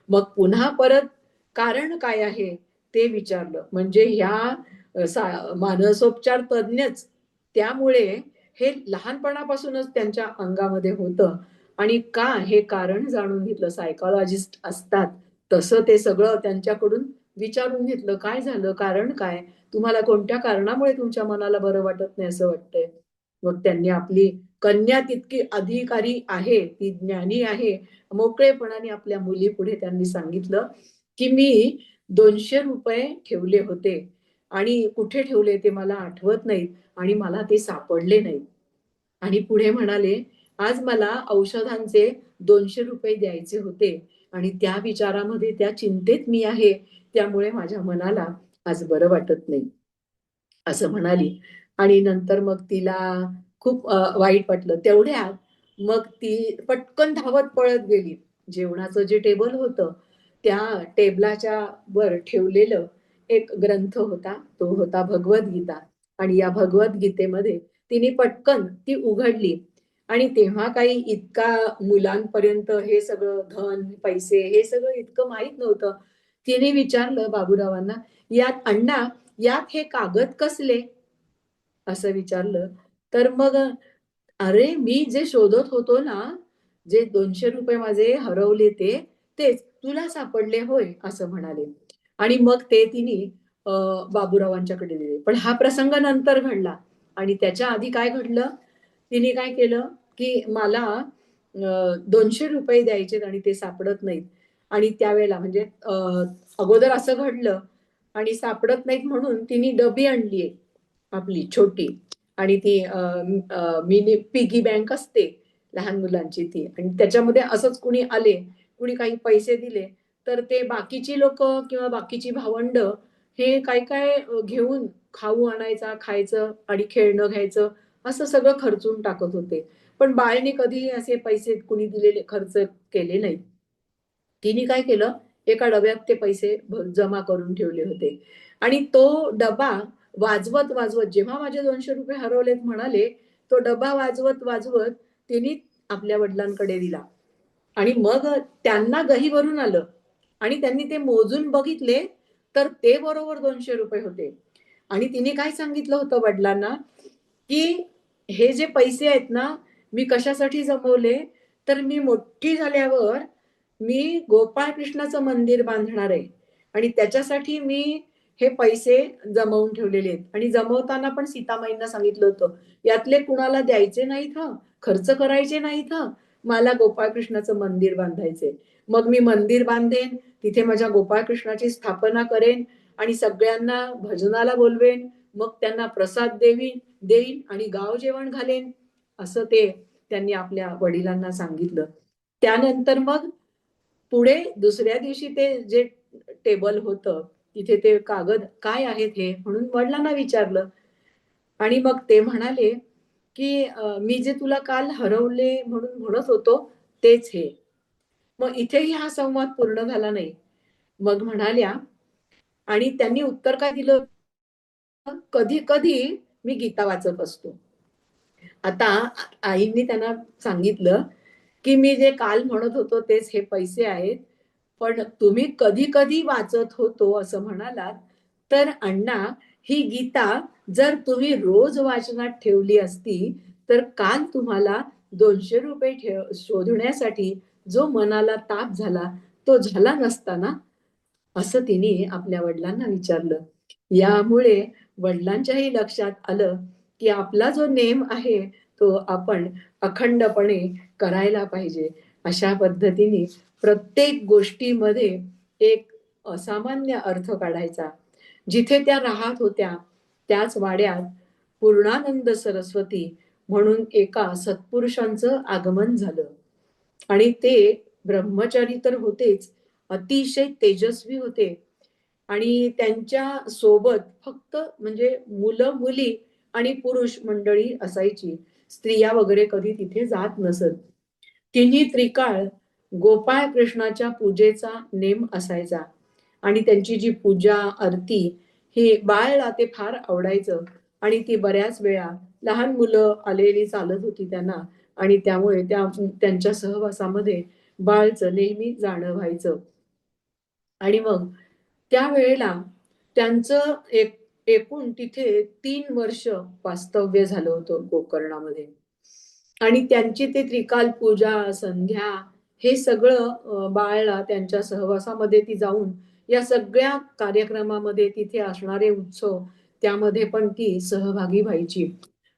मग पुन्हा परत कारण काय आहे ते विचारलं. म्हणजे ह्या मानसोपचार तज्ञच त्यामुळे हे लहानपणापासूनच त्यांच्या अंगामध्ये होतं आणि का हे कारण जाणून घेतलं. सायकॉलॉजिस्ट असतात तसं ते सगळं त्यांच्याकडून विचारून घेतलं. काय झालं, कारण काय, तुम्हाला कोणत्या कारणामुळे तुमच्या मनाला बरं वाटत नाही असं वाटतंय? मग त्यांनी आपली कन्या तितकी अधिकारी आहे, ती ज्ञानी आहे, मोकळेपणाने आपल्या मुलीपुढे त्यांनी सांगितलं, की मी 200 रुपये ठेवले होते आणि कुठे ठेवले ते मला आठवत नाहीत आणि मला ते सापडले नाहीत. आणि पुढे म्हणाले, आज मला औषधांचे 200 रुपये द्यायचे होते आणि त्या विचारामध्ये, त्या चिंतेत मी आहे. त्यामुळे माझ्या मनाला आज बरं वाटत नाही. असं म्हणाली. आणि नंतर मग तिला खूप वाईट वाटलं. तेवढ्यात मग ती पटकन धावत पळत गेली. जेवणाचं जे टेबल होतं, त्या टेबलाच्या वर ठेवलेलं एक ग्रंथ होता. तो होता भगवद्गीता. आणि या भगवद्गीतेमध्ये तिने पटकन ती उघडली आणि तेव्हा काही इतका मुलांपर्यंत हे सगळं धन, पैसे हे सगळं इतकं माहीत नव्हतं. तिने विचारलं बाबूरावांना, "यात अण्णा, यात हे कागद कसले?" असं विचारलं. तर मग अरे, मी जे शोधत होतो ना, जे 200 रुपये माझे हरवले ते, तेच तुला सापडले होय, असं म्हणाले. आणि मग ते तिने अ, बाबूरावांच्याकडे दिले. पण हा प्रसंग नंतर घडला आणि त्याच्या आधी काय घडलं, तिने काय केलं, की मला 200 रुपये द्यायचेत आणि ते सापडत नाहीत. आणि त्यावेळेला म्हणजे अगोदर असं घडलं आणि सापडत नाहीत म्हणून तिने डबी आणलीये आपली छोटी. आणि ती मिनी पिगी बँक असते लहान मुलांची ती, आणि त्याच्यामध्ये असंच कुणी आले, कुणी काही पैसे दिले, तर ते बाकीची लोक किंवा बाकीची भावंड हे काय काय घेऊन खाऊ आणायचा, खायचं आणि खेळणं घ्यायचं, असं सगळं खर्चून टाकत होते. पण बाळने कधी असे पैसे कुणी दिलेले खर्च केले नाहीत. तिने काय केलं, एका डब्यात ते पैसे जमा करून ठेवले होते. आणि तो डबा वाजवत वाजवत, जेव्हा माझे 200 रुपये हरवलेत म्हणाले, तो डबा वाजवत वाजवत तिने आपल्या वडिलांकडे दिला. आणि मग त्यांना गहिवरून आलं आणि त्यांनी ते मोजून बघितले, तर ते बरोबर 200 रुपये होते. आणि तिने काय सांगितलं होतं वडिलांना, की हे जे पैसे आहेत ना, मी कशासाठी जमवले, तर मी मोठी झाल्यावर मी गोपाळ कृष्णाचं मंदिर बांधणार आहे आणि त्याच्यासाठी मी हे पैसे जमवून ठेवलेले आहेत. आणि जमवताना पण सीतामाईंना सांगितलं होतं, यातले कुणाला द्यायचे नाहीत हं, खर्च करायचे नाहीत हं, मला गोपाळकृष्णाचं मंदिर बांधायचंय. मग मी मंदिर बांधेन, तिथे माझ्या गोपाळकृष्णाची स्थापना करेन आणि सगळ्यांना भजनाला बोलवेन, मग त्यांना प्रसाद देईन आणि गाव जेवण घालेन, असं ते त्यांनी आपल्या वडिलांना सांगितलं. त्यानंतर मग पुढे दुसऱ्या दिवशी ते जे टेबल होतं, तिथे ते कागद काय आहेत हे म्हणून वडिलांना विचारलं. आणि मग ते म्हणाले, की मी जे तुला काल हरवले म्हणून म्हणत होतो, तेच हे. मग इथेही हा संवाद पूर्ण झाला नाही. मग म्हणाल्या, आणि त्यांनी उत्तर काय दिलं, कधी-कधी मी गीता वाचत असतो. आता आईंनी त्यांना सांगितलं, की मी जे काल म्हणत होतो तेच हे पैसे आहेत. पण तुम्ही कधी-कधी वाचत होतो असं म्हणालात, तर अण्णा, ही गीता जर तुम्ही रोज वाचनात ठेवली असती, तर काल तुम्हाला 200 रुपये शोधण्यासाठी जो मनाला ताप झाला, तो झाला नसता ना? असं तिने आपल्या वडिलांना विचारलं. यामुळे वडिलांच्याही लक्षात आलं, की आपला जो नेम आहे, तो आपण अखंडपणे करायला पाहिजे. अशा पद्धतीने प्रत्येक गोष्टीमध्ये एक असामान्य अर्थ काढायचा. जिथे त्या राहत होत्या, त्याच वाड्यात पूर्णानंद सरस्वती म्हणून एका सत्पुरुषांचं आगमन झालं. आणि ते ब्रह्मचारी तर होतेच, अतिशय तेजस्वी होते. आणि त्यांच्या सोबत फक्त म्हणजे मुलं मुली आणि पुरुष मंडळी असायची. स्त्रिया वगैरे कधी तिथे जात नसत. तिन्ही त्रिकाळ गोपाळ कृष्णाच्या पूजेचा नेम असायचा. आणि त्यांची जी पूजा आरती ही बाळला ते फार आवडायचं. आणि ती बऱ्याच वेळा लहान मुलं आलेली चालत होती त्यांना. आणि त्यामुळे त्यांच्या सहवासामध्ये बाळचं नेहमी जाणं व्हायचं. आणि मग त्यावेळेला त्यांचं एकूण तिथे 3 वर्ष वास्तव्य झालं होतं गोकर्णामध्ये. आणि त्यांची ते त्रिकाल पूजा, संध्या हे सगळं बाळला त्यांच्या सहवासामध्ये ती जाऊन या सगळ्या कार्यक्रमामध्ये तिथे असणारे उत्सव त्यामध्ये पण ती सहभागी व्हायची.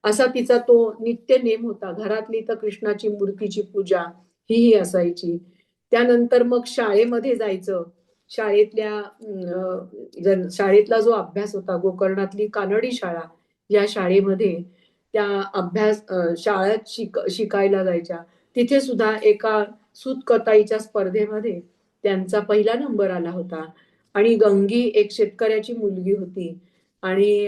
असा तिचा तो नित्य नेम होता. घरातली तर कृष्णाची मूर्तीची पूजा ही असायची. त्यानंतर मग शाळेमध्ये जायचं. शाळेतला जो अभ्यास होता, गोकर्णातली कानडी शाळा, या शाळेमध्ये त्या शाळेत शिकायला जायच्या. तिथे सुद्धा एका सूतकताईच्या स्पर्धेमध्ये त्यांचा पहिला नंबर आला होता. आणि गंगी एक शेतकऱ्याची मुलगी होती. आणि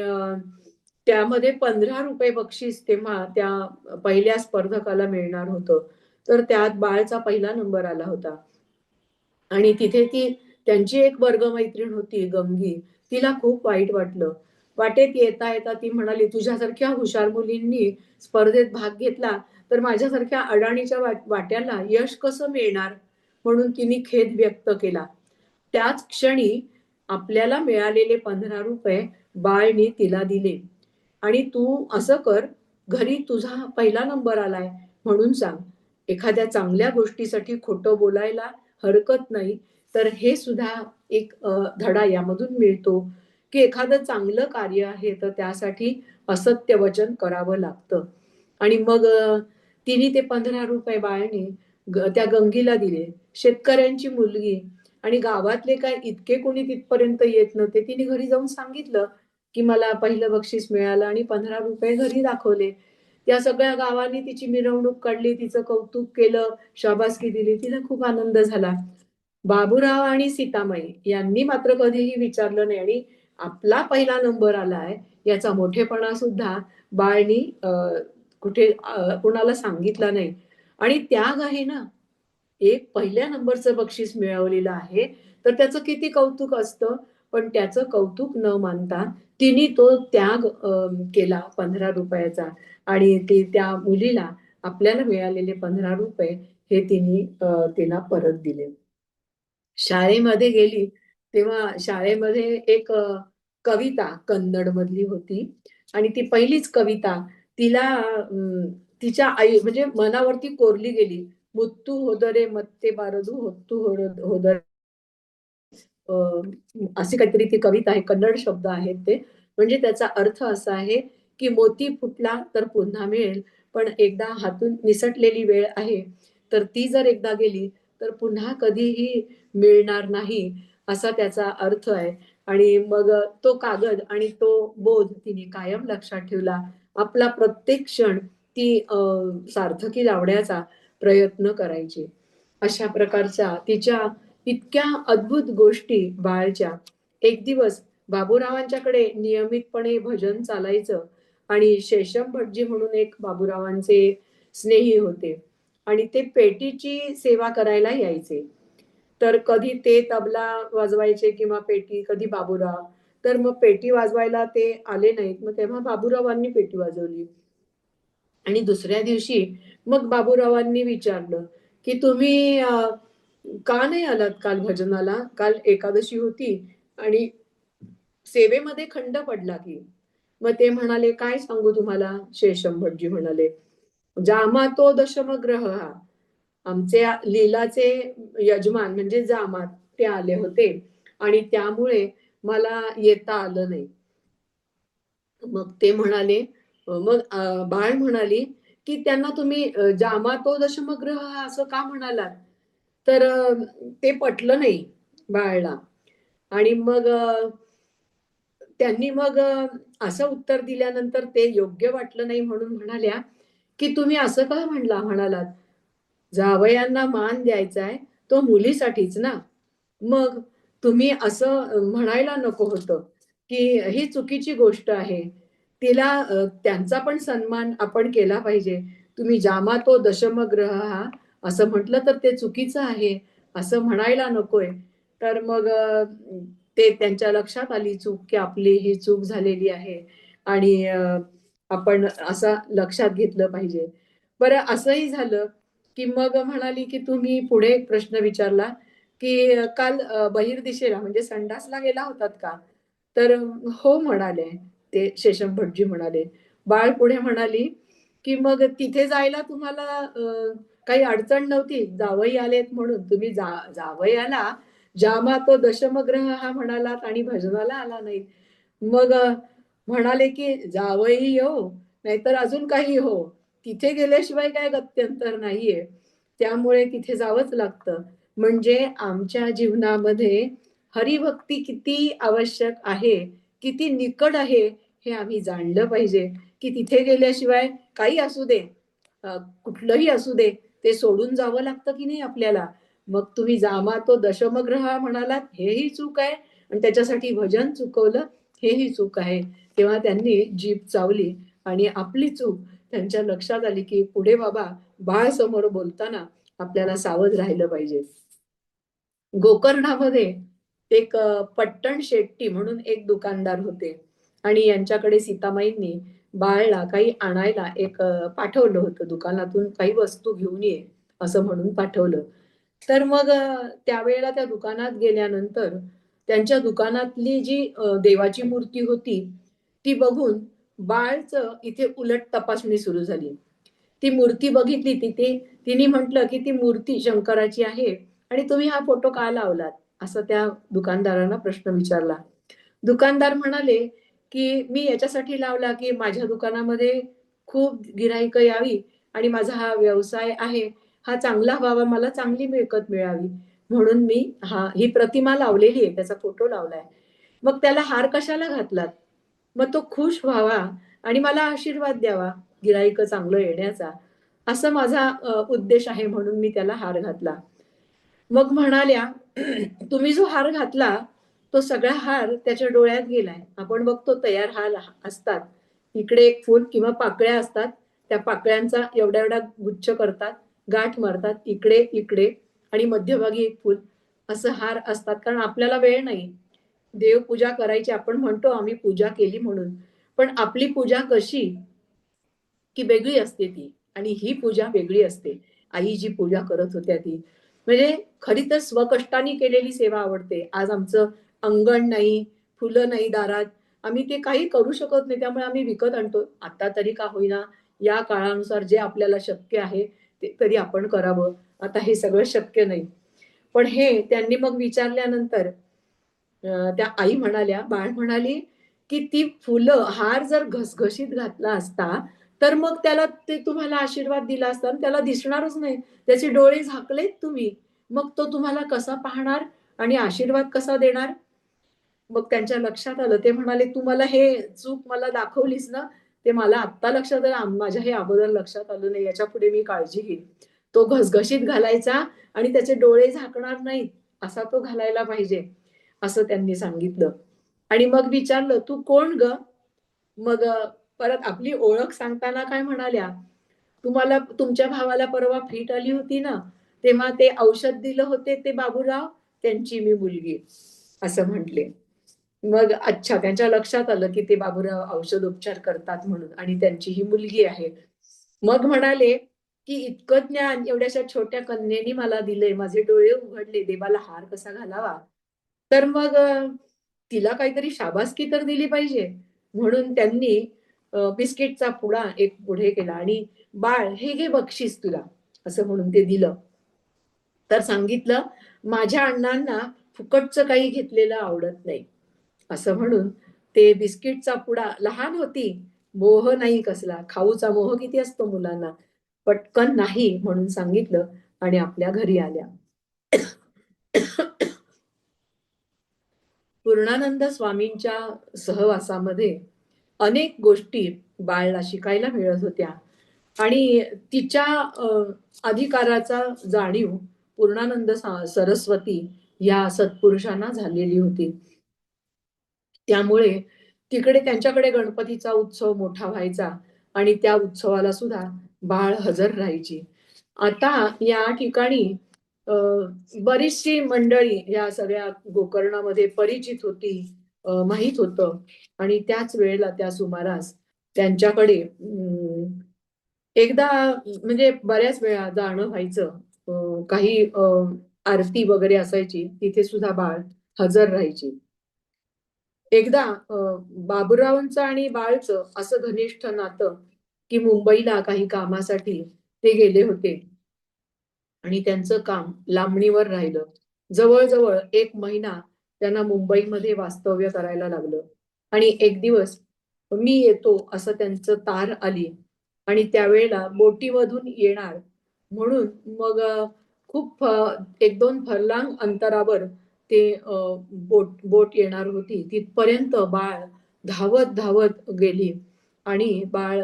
त्यामध्ये 15 रुपये बक्षीस तेव्हा त्या पहिल्या स्पर्धकाला मिळणार होतं. तर त्यात बाळचा पहिला नंबर आला होता. आणि तिथे त्यांची एक वर्गमैत्रीण होती गंगी. तिला खूप वाईट वाटलं. वाटेत येता येता ती म्हणाली, तुझ्यासारख्या हुशार मुलींनी स्पर्धेत भाग घेतला तर माझ्यासारख्या अडाणीच्या वाट्याला यश कसं मिळणार. म्हणून तिने खेद व्यक्त केला. त्याच क्षणी आपल्याला मिळालेले 15 रुपये बाळनी तिला दिले. आणि तू असं कर, घरी तुझा पहिला नंबर आलाय म्हणून सांग. एखाद्या चांगल्या गोष्टीसाठी खोटं बोलायला हरकत नाही. तर हे सुद्धा एक धडा यामधून मिळतो, की एखादं चांगलं कार्य आहे तर त्यासाठी असत्य वचन करावं लागतं. आणि मग तिने ते 15 रुपये बाळने त्या गंगीला दिले. शेतकऱ्यांची मुलगी आणि गावातले काय इतके कोणी तिथपर्यंत येत नव्हते. तिने घरी जाऊन सांगितलं, की मला पहिलं बक्षीस मिळालं आणि 15 रुपये घरी दाखवले. त्या सगळ्या गावाने तिची मिरवणूक काढली, तिचं कौतुक केलं, शाबासकी दिली. तिला खूप आनंद झाला. बाबूराव आणि सीतामाई यांनी मात्र कधीही विचारलं नाही. आणि आपला पहिला नंबर आलाय याचा मोठेपणा सुद्धा बाळनी कुठे कुणाला सांगितला नाही. आणि त्याग आहे ना, एक पहिल्या नंबरचं बक्षीस मिळवलेलं आहे तर त्याचं किती कौतुक असतं. पण त्याचं कौतुक न मानता तिने तो त्याग केला 15 रुपयाचा. आणि त्या मुलीला आपल्याला मिळालेले 15 रुपये हे तिला परत दिले. शाळेमध्ये गेली तेव्हा शाळेमध्ये एक कविता कन्नड मधली होती. आणि ती पहिलीच कविता तिला तिच्या आई म्हणजे मनावरती कोरली गेली. मुत्तू होदरे मत्ते बारदू होत्तू होदरे, अशी काहीतरी ती कविता आहे. कन्नड शब्द आहेत ते. म्हणजे त्याचा अर्थ असा आहे, की मोती फुटला तर पुन्हा मिळेल, पण एकदा हातून निसटलेली वेळ आहे, तर ती जर एकदा गेली तर पुन्हा कधीही मिळणार नाही, असा त्याचा अर्थ आहे. आणि मग तो कागद आणि तो बोध तिने कायम लक्षात ठेवला. आपला प्रत्येक क्षण ती सार्थकी लावण्याचा प्रयत्न करायची. अशा प्रकारच्या तिच्या इतक्या अद्भुत गोष्टी बाळच्या. एक दिवस बाबूरावांच्याकडे नियमितपणे भजन चालायचं. आणि शेषम भटजी म्हणून एक बाबूरावांचे स्नेही होते. आणि ते पेटीची सेवा करायला यायचे. तर कधी ते तबला वाजवायचे किंवा पेटी, कधी बाबूराव. तर मग पेटी वाजवायला ते आले नाहीत. मग तेव्हा बाबूरावांनी पेटी वाजवली. आणि दुसऱ्या दिवशी मग बाबूरावांनी विचारलं, की तुम्ही का नाही आलात काल भजनाला? काल एकादशी होती आणि सेवेमध्ये खंड पडला की. मग ते म्हणाले, काय सांगू तुम्हाला? शेषम भटजी म्हणाले, जामा तो दशमग्रह हा. आमचे लीलाचे यजमान म्हणजे जामात ते आले होते आणि त्यामुळे मला येता आलं नाही. मग ते म्हणाले, मग बाळ म्हणाली, की त्यांना तुम्ही जामा तो दशमग्रह हा असं का म्हणालात? तर ते पटलं नाही बाळला. आणि मग त्यांनी मग असं उत्तर दिल्यानंतर ते योग्य वाटलं नाही म्हणून म्हणाल्या, की तुम्ही असं का म्हणालात? जावयांना मान द्यायचा आहे तो मुलीसाठीच ना. मग तुम्ही असं म्हणायला नको होतं की ही चुकीची गोष्ट आहे. तिला त्यांचा पण सन्मान आपण केला पाहिजे. तुम्ही जामातो दशमग्रह हा असं म्हटलं तर ते चुकीचं आहे असं म्हणायला नकोय. तर मग ते त्यांच्या लक्षात आली चूक की आपली ही चूक झालेली आहे आणि आपण असं लक्षात घेतलं पाहिजे. बरं असंही झालं की मग म्हणाली की तुम्ही पुढे एक प्रश्न विचारला की काल बहिर्दिशेला म्हणजे संडासला गेला होतात का? तर हो म्हणाले ते शेषम भटजी म्हणाले. बाळ पुढे म्हणाली की मग तिथे जायला तुम्हाला काही अडचण नव्हती जावई आलेत म्हणून तुम्ही जावयाला जामा तो दशमग्रह हा म्हणालात आणि भजनाला आला नाही. मग म्हणाले की जावई येऊ नाहीतर अजून काही हो तिथे गेल्याशिवाय काय गत्यंतर नाहीये त्यामुळे तिथे जावंच लागतं. म्हणजे आमच्या जीवनामध्ये हरिभक्ती किती आवश्यक आहे किती निकड आहे हे आम्ही जाणलं पाहिजे की तिथे गेल्याशिवाय काही असू दे कुठलंही असू दे ते सोडून जावं लागतं की नाही आपल्याला. मग तुम्ही जामा तो दशमग्रह म्हणालात हेही चूक आहे आणि त्याच्यासाठी भजन चुकवलं हेही चूक आहे. तेव्हा त्यांनी जीभ चावली आणि आपली चूक त्यांच्या लक्षात आली की पुढे बाबा बाळ समोर बोलताना आपल्याला सावध राहिलं पाहिजे. गोकर्णामध्ये एक पट्टण शेट्टी म्हणून एक दुकानदार होते आणि यांच्याकडे सीतामाईंनी बाळला काही आणायला एक पाठवलं होतं दुकानातून काही वस्तू घेऊन ये असं म्हणून पाठवलं. तर मग त्यावेळेला त्या दुकानात गेल्यानंतर त्यांच्या दुकानातली जी देवाची मूर्ती होती ती बघून बाळचं इथे उलट तपासणी सुरू झाली. ती मूर्ती बघितली तिथे तिने म्हटलं की ती मूर्ती शंकराची आहे आणि तुम्ही हा फोटो का लावलात असं त्या दुकानदारांना प्रश्न विचारला. दुकानदार म्हणाले की मी याच्यासाठी लावला की माझ्या दुकानामध्ये खूप गिराईक यावी आणि माझा हा व्यवसाय आहे हा चांगला व्हावा मला चांगली मिळकत मिळावी म्हणून मी ही प्रतिमा लावलेली आहे त्याचा फोटो लावलाय. मग त्याला हार कशाला घातलात? मग तो खुश व्हावा आणि मला आशीर्वाद द्यावा गिराईक चांगलं येण्याचा असं माझा उद्देश आहे म्हणून मी त्याला हार घातला. मग म्हणाल्या तुम्ही जो हार घातला तो सगळा हार त्याच्या डोळ्यात गेलाय. आपण बघतो तयार हार असतात इकडे एक फूल किंवा पाकळ्या असतात त्या पाकळ्यांचा एवढा एवढा गुच्छ करतात गाठ मारतात इकडे इकडे आणि मध्यभागी एक फूल असं हार असतात कारण आपल्याला वेळ नाही. देवपूजा करायची आपण म्हणतो आम्ही पूजा केली म्हणून पण आपली पूजा कशी की वेगळी असते ती आणि ही पूजा वेगळी असते. आई जी पूजा करत होत्या ती म्हणजे खरी तर स्वकष्टाने केलेली सेवा आवडते. आज आमचं अंगण नाही फुलं नाही दारात आम्ही ते काही करू शकत नाही त्यामुळे आम्ही विकत आणतो. आता तरी का होईना या काळानुसार जे आपल्याला शक्य आहे ते तरी आपण करावं. आता हे सगळं शक्य नाही. पण हे त्यांनी मग विचारल्यानंतर त्या आई म्हणाल्या बाळ म्हणाली की ती फुलं हार जर घसघशीत घातला असता तर मग त्याला ते तुम्हाला आशीर्वाद दिला असता त्याला दिसणारच नाही. त्याचे डोळे झाकलेत तुम्ही. मग तो तुम्हाला कसा पाहणार आणि आशीर्वाद कसा देणार? मग त्यांच्या लक्षात आलं. ते म्हणाले, "तू मला हे चूक मला दाखवलीस ना, ते मला आत्ता लक्षात आलं. माझ्या हे अगोदर लक्षात आलं नाही. याच्यापुढे मी काळजी घेईन. तो घसघशीत घालायचा आणि त्याचे डोळे झाकणार नाहीत, असा तो घालायला पाहिजे." असं त्यांनी सांगितलं. आणि मग विचारलं, "तू कोण गं?" मग परत आपली ओळख सांगताना काय म्हणाल्या, "तुम्हाला तुमच्या भावाला परवा फिट आली होती ना, तेव्हा ते औषध दिलं होते ते बाबूराव, त्यांची मी मुलगी." असं म्हटले. मग अच्छा त्यांच्या लक्षात आलं की ते बाबूराव औषधोपचार करतात म्हणून आणि त्यांची ही मुलगी आहे. मग म्हणाले की इतकं ज्ञान एवढ्याशा छोट्या कन्येने मला दिलंय. माझे डोळे उघडले. देवाला हार कसा घालावा? तर मग तिला काहीतरी शाबासकी तर दिली पाहिजे. म्हणून त्यांनी बिस्किटचा पुडा एक पुढे केला आणि "बाळ हे घे बक्षीस तुला." असं म्हणून ते दिलं. तर सांगितलं, "माझ्या अण्णांना फुकटचं काही घेतलेलं आवडत नाही." असं म्हणून ते बिस्किटचा पुडा लहान होती, मोह नाही कसला. खाऊचा मोह किती असतो मुलांना. पटकन नाही म्हणून सांगितलं आणि आपल्या घरी आल्या. पूर्णानंद स्वामींच्या सहवासामध्ये अनेक गोष्टी बाळला शिकायला मिळत होत्या. आणि तिच्या अधिकाराचा जाणीव पूर्णानंद सरस्वती या सत्पुरुषांना झालेली होती. त्यामुळे तिकडे त्यांच्याकडे गणपतीचा उत्सव मोठा व्हायचा आणि त्या उत्सवाला सुद्धा बाळ हजर राहायची. आता या ठिकाणी अ, बरीचशी मंडळी या सगळ्या गोकर्णामध्ये परिचित होती, माहित होतं. आणि त्याच वेळेला त्या सुमारास त्यांच्याकडे एकदा म्हणजे बऱ्याच वेळा जाणं व्हायचं. काही आरती वगैरे असायची, तिथे सुद्धा बाळ हजर राहायची. एकदा बाबूरावांचं आणि बाळचं असं घनिष्ठ नातं की मुंबईला काही कामासाठी ते गेले होते आणि त्यांचं काम लांबणीवर राहिलं. जवळजवळ 1 महिना त्यांना मुंबईमध्ये वास्तव्य करायला लागलं. आणि एक दिवस मी येतो असं त्यांचं तार आली आणि त्यावेळेला बोटीमधून येणार म्हणून मग खूप 1-2 फरलांग अंतरावर ते बोट येणार होती. तिथपर्यंत बाळ धावत धावत गेली आणि बाळ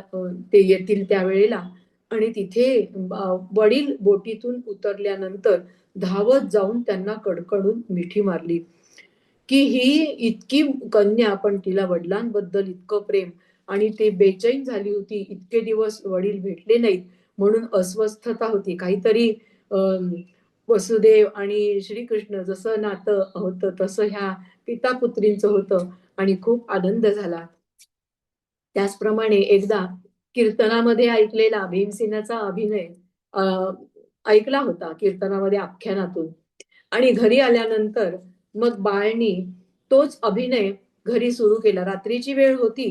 ते येतील त्यावेळेला आणि तिथे वडील बोटीतून उतरल्यानंतर धावत जाऊन त्यांना कडकडून मिठी मारली की ही इतकी कन्या, पण तिला वडिलांबद्दल इतकं प्रेम. आणि ते बेचैन झाली होती, इतके दिवस वडील भेटले नाहीत म्हणून अस्वस्थता होती काहीतरी. वसुदेव आणि श्रीकृष्ण जसं नातं होतं तसं ह्या पिता पुत्रींचं होतं आणि खूप आनंद झाला. त्याचप्रमाणे एकदा कीर्तनामध्ये ऐकलेला भीमसेनाचा अभिनय अ, ऐकला होता कीर्तनामध्ये आख्यानातून. आणि घरी आल्यानंतर मग बाळनी तोच अभिनय घरी सुरू केला. रात्रीची वेळ होती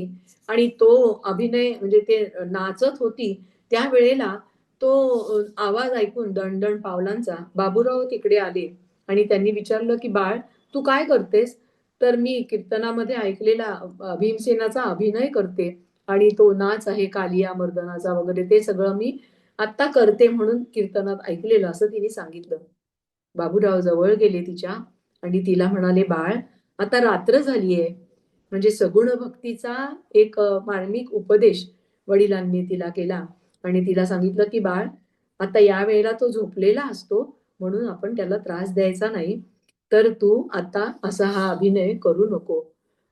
आणि तो अभिनय म्हणजे ते नाचत होती त्यावेळेला तो आवाज ऐकून दणदण पावलांचा बाबूराव तिकडे आले आणि त्यांनी विचारलं की बाळ, तू काय करतेस? तर मी कीर्तनामध्ये ऐकलेला भीमसेनाचा अभिनय करते आणि तो नाच आहे कालिया मर्दनाचा वगैरे ते सगळं मी आता करते म्हणून कीर्तनात ऐकलेलं असं तिने सांगितलं. बाबूराव जवळ गेले तिच्या आणि तिला म्हणाले, बाळ, आता रात्र झालीये. म्हणजे सगुण भक्तीचा एक मार्मिक उपदेश वडिलांनी तिला केला आणि तिला सांगितलं की बाळ, आता या वेळेला तो झोपलेला असतो म्हणून आपण त्याला त्रास द्यायचा नाही. तर तू आता असा हा अभिनय करू नको.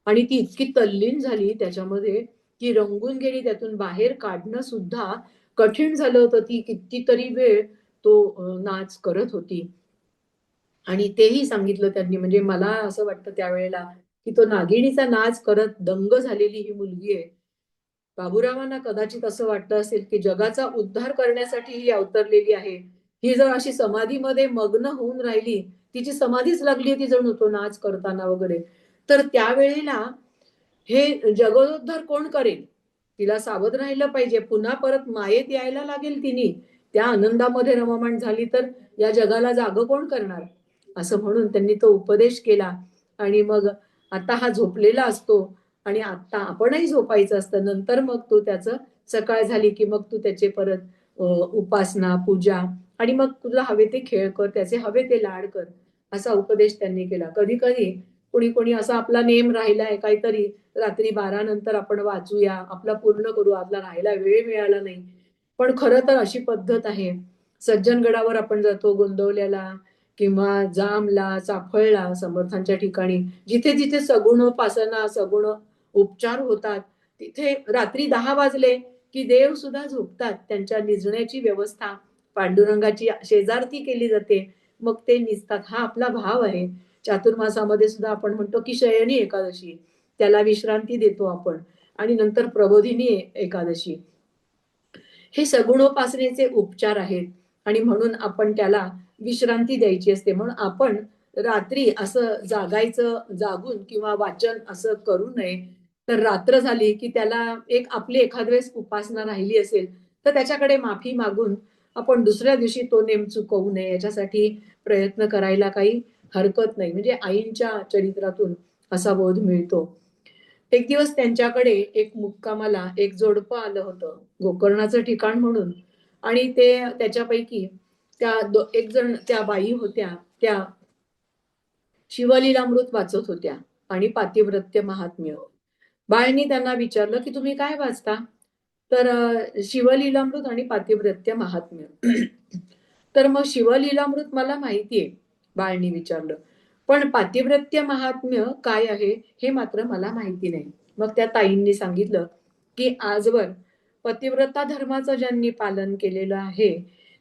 आणि ती इतकी तल्लीन झाली त्याच्यामध्ये की रंगून गेली. त्यातून बाहेर काढणं सुद्धा कठीण झालं होतं. ती कितीतरी वेळ तो नाच करत होती. आणि तेही सांगितलं त्यांनी. म्हणजे मला असं वाटतं त्यावेळेला की तो नागिणीचा नाच करत दंग झालेली ही मुलगी आहे. बाबूरावांना कदाचित असं वाटलं असेल की जगाचा उद्धार करण्यासाठी ही अवतरलेली आहे. ही जर अशी समाधीमध्ये मग्न होऊन राहिली, तिची समाधीच लागली होती जणू तो नाच करताना वगैरे, तर त्यावेळेला हे जगदोद्धार कोण करेल? तिला सावध राहिलं पाहिजे. पुन्हा परत मायेत यायला लागेल तिने. त्या आनंदामध्ये रममाण झाली तर या जगाला जागं कोण करणार? असं म्हणून त्यांनी तो उपदेश केला. आणि मग आता हा झोपलेला असतो आणि आता आपणही झोपायचं असतं. नंतर मग तो त्याचं सकाळ झाली की मग तू त्याचे परत उपासना, पूजा आणि मग तुला हवे ते खेळ कर, त्याचे हवे ते लाड कर, असा उपदेश त्यांनी केला. कधी-कधी कोणी-कोणी असा आपला नेम राहिलाय काहीतरी रात्री 12 नंतर आपण वाचूया, आपला पूर्ण करू, आपला राहायला वेळ मिळाला नाही. पण खरं तर अशी पद्धत आहे. सज्जनगडावर आपण जातो गोंदवल्याला किंवा जामला, चाफळला समर्थांच्या ठिकाणी, जिथे-जिथे सगुणोपासना, सगुण उपचार होतात, तिथे रात्री 10 वाजले की देव सुद्धा झोपतात. त्यांच्या निजण्याची व्यवस्था पांडुरंगाची शेजारती केली जाते. मग ते निजतात. हा आपला भाव आहे. चातुर्मासामध्ये सुद्धा आपण म्हणतो की शयनी एकादशी, त्याला विश्रांती देतो आपण. आणि नंतर प्रबोधिनी एकादशी. हे सगुणोपासनेचे उपचार आहेत आणि म्हणून आपण त्याला विश्रांती द्यायची असते. म्हणून आपण रात्री असं जागायचं, जागून किंवा वाचन असं करू नये. तर रात्र झाली की त्याला एक आपली एखाद वेळेस उपासना राहिली असेल तर त्याच्याकडे माफी मागून आपण दुसऱ्या दिवशी तो नेम चुकवू नये याच्यासाठी प्रयत्न करायला काही हरकत नाही. म्हणजे आईंच्या चरित्रातून असा बोध मिळतो. एक दिवस त्यांच्याकडे एक मुक्कामाला एक जोडपं आलं होतं, गोकर्णाचं ठिकाण म्हणून. आणि ते त्याच्यापैकी एक जण त्या बाई होत्या, त्या शिवलीलामृत वाचत होत्या आणि पातिव्रत्य महात्म्य. बाळनी त्यांना विचारलं की तुम्ही काय वाचता? तर शिवलीलामृत आणि पातिव्रत्य महात्म्य. तर मग शिवलीलामृत मला माहितीये, बाळनी विचारलं. पण पातिव्रत्य महात्म्य काय आहे हे मात्र मला माहिती नाही. मग त्या ताईंनी सांगितलं की आजवर पतिव्रता धर्माचं ज्यांनी पालन केलेलं आहे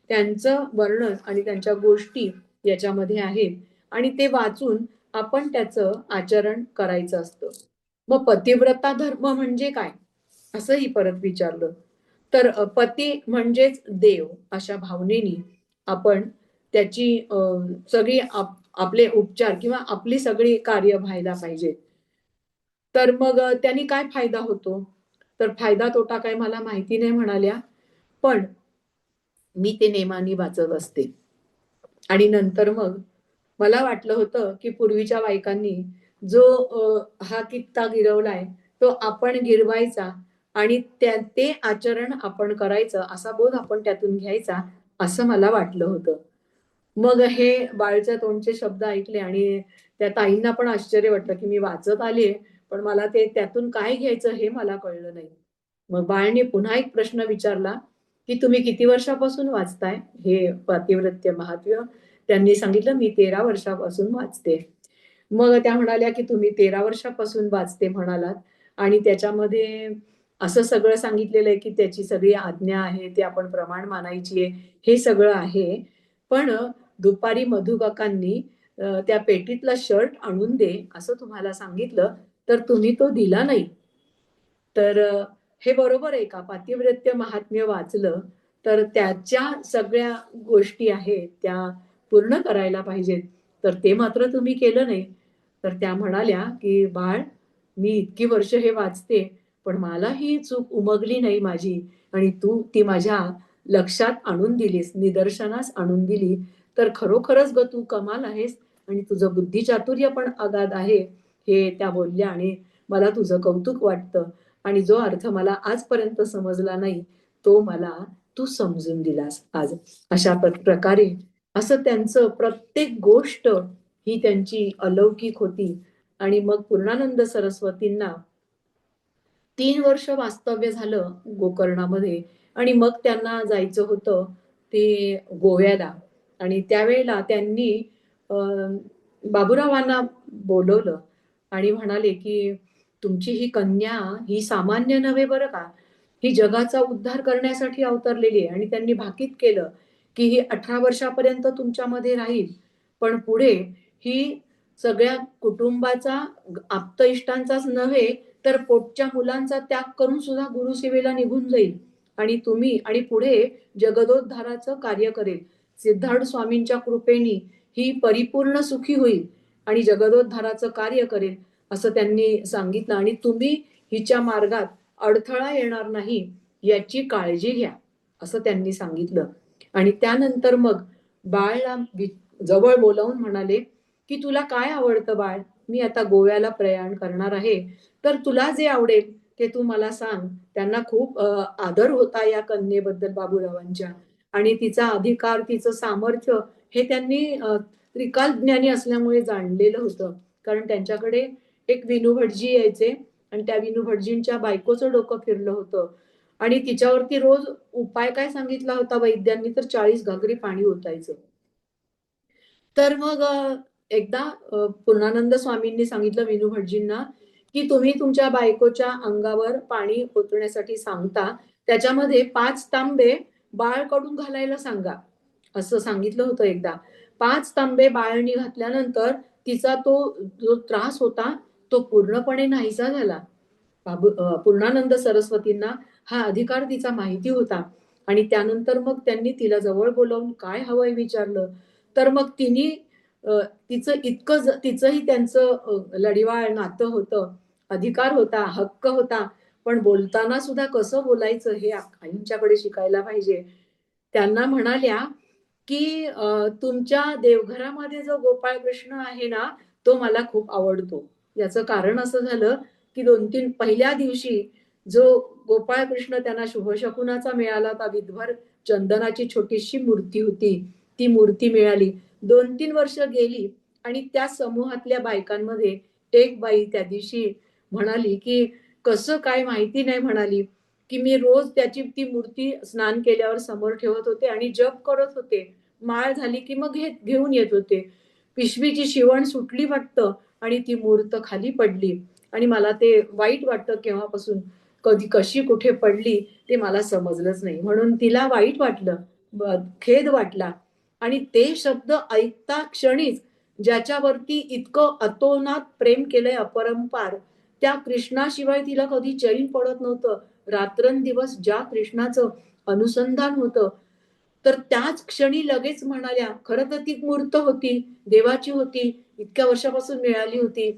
त्यांचं वर्णन आणि त्यांच्या गोष्टी याच्यामध्ये आहेत आणि ते वाचून आपण त्याचं आचरण करायचं असतं. मग पतिव्रता धर्म म्हणजे काय असंही परत विचारलं. तर पती म्हणजेच देव अशा भावनेनी आपण त्याची सगळी आपले उपचार किंवा आपली सगळी कार्य व्हायला पाहिजे. तर मग त्यांनी काय फायदा होतो? तर फायदा तोटा काय मला माहिती नाही म्हणाल्या, पण मी ते नेमानी वाचत असते. आणि नंतर मग मला वाटलं होतं की पूर्वीच्या बायकांनी जो हा कित्ता गिरवलाय तो आपण गिरवायचा आणि ते आचरण आपण करायचं असा बोध आपण त्यातून घ्यायचा असं मला वाटलं होतं. मग हे बाळच्या तोंडचे शब्द ऐकले आणि त्या ताईंना पण आश्चर्य वाटलं की मी वाचत आलीये पण मला ते त्यातून काय घ्यायचं हे मला कळलं नाही. मग बाळने पुन्हा एक प्रश्न विचारला की तुम्ही किती वर्षापासून वाचताय हे पातिव्रत्य महात्म्य? त्यांनी सांगितलं मी 13 वर्षापासून वाचते. मग त्या म्हणाल्या की तुम्ही 13 वर्षापासून वाचते म्हणालात आणि त्याच्यामध्ये असं सगळं सांगितलेलं आहे की त्याची सगळी आज्ञा आहे ते आपण प्रमाण मानायची आहे हे सगळं आहे. पण दुपारी मधुकाकांनी त्या पेटीतला शर्ट आणून दे असं तुम्हाला सांगितलं तर तुम्ही तो दिला नाही. तर हे बरोबर आहे का? पातिव्रत्य महात्म्य वाचलं तर त्याच्या सगळ्या गोष्टी आहेत त्या पूर्ण करायला पाहिजेत. तर ते मात्र तुम्ही केलं नाही. तर त्या म्हणाल्या की बाळ मी इतकी वर्ष हे वाचते पण मला ही चूक उमगली नाही माझी आणि तू ती माझ्या लक्षात आणून दिलीस, निदर्शनास आणून दिली. तर खरोखरच ग तू कमाल आहेस आणि तुझं बुद्धिचातुर्य पण अगाध आहे. हे त्या बोलल्या आणि मला तुझं कौतुक वाटतं आणि जो अर्थ मला आजपर्यंत समजला नाही तो मला तू समजून दिलास आज. अशा प्रकारे असं त्यांचं प्रत्येक गोष्ट ही त्यांची अलौकिक होती. आणि मग पूर्णानंद सरस्वतींना 3 वर्ष वास्तव्य झालं गोकर्णामध्ये आणि मग त्यांना जायचं होतं ते गोव्याला आणि त्यावेळेला त्यांनी अ, बाबूरावांना बोलवलं आणि म्हणाले की तुमची ही कन्या ही सामान्य नव्हे बरं का. ही जगाचा उद्धार करण्यासाठी अवतरलेली आहे आणि त्यांनी भाकीत केलं की ही 18 वर्षापर्यंत तुमच्यामध्ये राहील. पण पुढे ही सगळ्या कुटुंबाचा आप्तइष्टांचाच नव्हे तर पोटच्या मुलांचा त्याग करून सुद्धा गुरुसेवेला निघून जाईल आणि तुम्ही आणि पुढे जगदोद्धाराचं कार्य करेल. सिद्धार्थ स्वामींच्या कृपेनी ही परिपूर्ण सुखी होईल आणि जगदोद्धाराचं कार्य करेल असं त्यांनी सांगितलं आणि तुम्ही हिच्या मार्गात अडथळा येणार नाही याची काळजी घ्या असं त्यांनी सांगितलं. आणि त्यानंतर मग बाळला जवळ बोलावून म्हणाले की तुला काय आवडतं बाळ? मी आता गोव्याला प्रयाण करणार आहे. तर तुला जे आवडेल ते तू मला सांग. त्यांना खूप आदर होता या कन्येबद्दल बाबूरावांच्या आणि तिचा अधिकार, तिचं सामर्थ्य हे त्यांनी त्रिकाल ज्ञानी असल्यामुळे जाणलेलं होतं. कारण त्यांच्याकडे एक विनू भटजी यायचे आणि त्या विनू भटजींच्या बायकोचं डोकं फिरलं होतं आणि तिच्यावरती रोज उपाय काय सांगितला होता वैद्यांनी तर 40 घागरी पाणी ओतायचं. तर मग एकदा पूर्णानंद स्वामींनी सांगितलं विनू भटजींना की तुम्ही तुमच्या बायकोच्या अंगावर पाणी ओतण्यासाठी सांगता त्याच्यामध्ये 5 तांबे बाळकडून घालायला सांगा असं सांगितलं होतं एकदा. 5 तांबे बाळनी घातल्यानंतर तिचा तो जो त्रास होता तो पूर्णपणे नाहीसा झाला. पूर्णानंद सरस्वतींना हा अधिकार तिचा माहिती होता आणि त्यानंतर मग त्यांनी तिला जवळ बोलावून काय हवंय विचारलं. तर मग तिने तिचं इतकं तिचंही त्यांचं लढिवाळ नातं होतं, अधिकार होता, हक्क होता. पण बोलताना सुद्धा कसं बोलायचं हे आईंच्याकडे शिकायला पाहिजे. त्यांना म्हणाल्या की तुमच्या देवघरामध्ये जो गोपाळ कृष्ण आहे ना, तो मला खूप आवडतो. याचं कारण असं झालं की 2-3 पहिल्या दिवशी जो गोपाळ कृष्ण त्यांना शुभशकुनाचा मिळाला होता, विधभर चंदनाची छोटीशी मूर्ती होती. ती मूर्ती मिळाली. 2-3 वर्ष गेली आणि त्या समूहातल्या बायकांमध्ये एक बाई त्या दिवशी म्हणाली की कसं काय माहिती नाही म्हणाली, की मी रोज त्याची ती मूर्ती स्नान केल्यावर समोर ठेवत होते आणि जप करत होते. माळ झाली की मग घेऊन येत होते. पिशवीची शिवण सुटली वाटतं आणि ती मूर्त खाली पडली आणि मला ते वाईट वाटतं केव्हापासून. कधी कशी कुठे पडली ते मला समजलंच नाही. म्हणून तिला वाईट वाटलं, खेद वाटला आणि ते शब्द ऐकता क्षणीच ज्याच्यावरती इतकं अतोनात प्रेम केलंय अपरंपार, त्या कृष्णाशिवाय तिला कधी चैन पडत नव्हतं. रात्रंदिवस ज्या कृष्णाचं अनुसंधान होतं, तर त्याच क्षणी लगेच म्हणाल्या, खरं तर ती मूर्त होती, देवाची होती, इतक्या वर्षापासून मिळाली होती,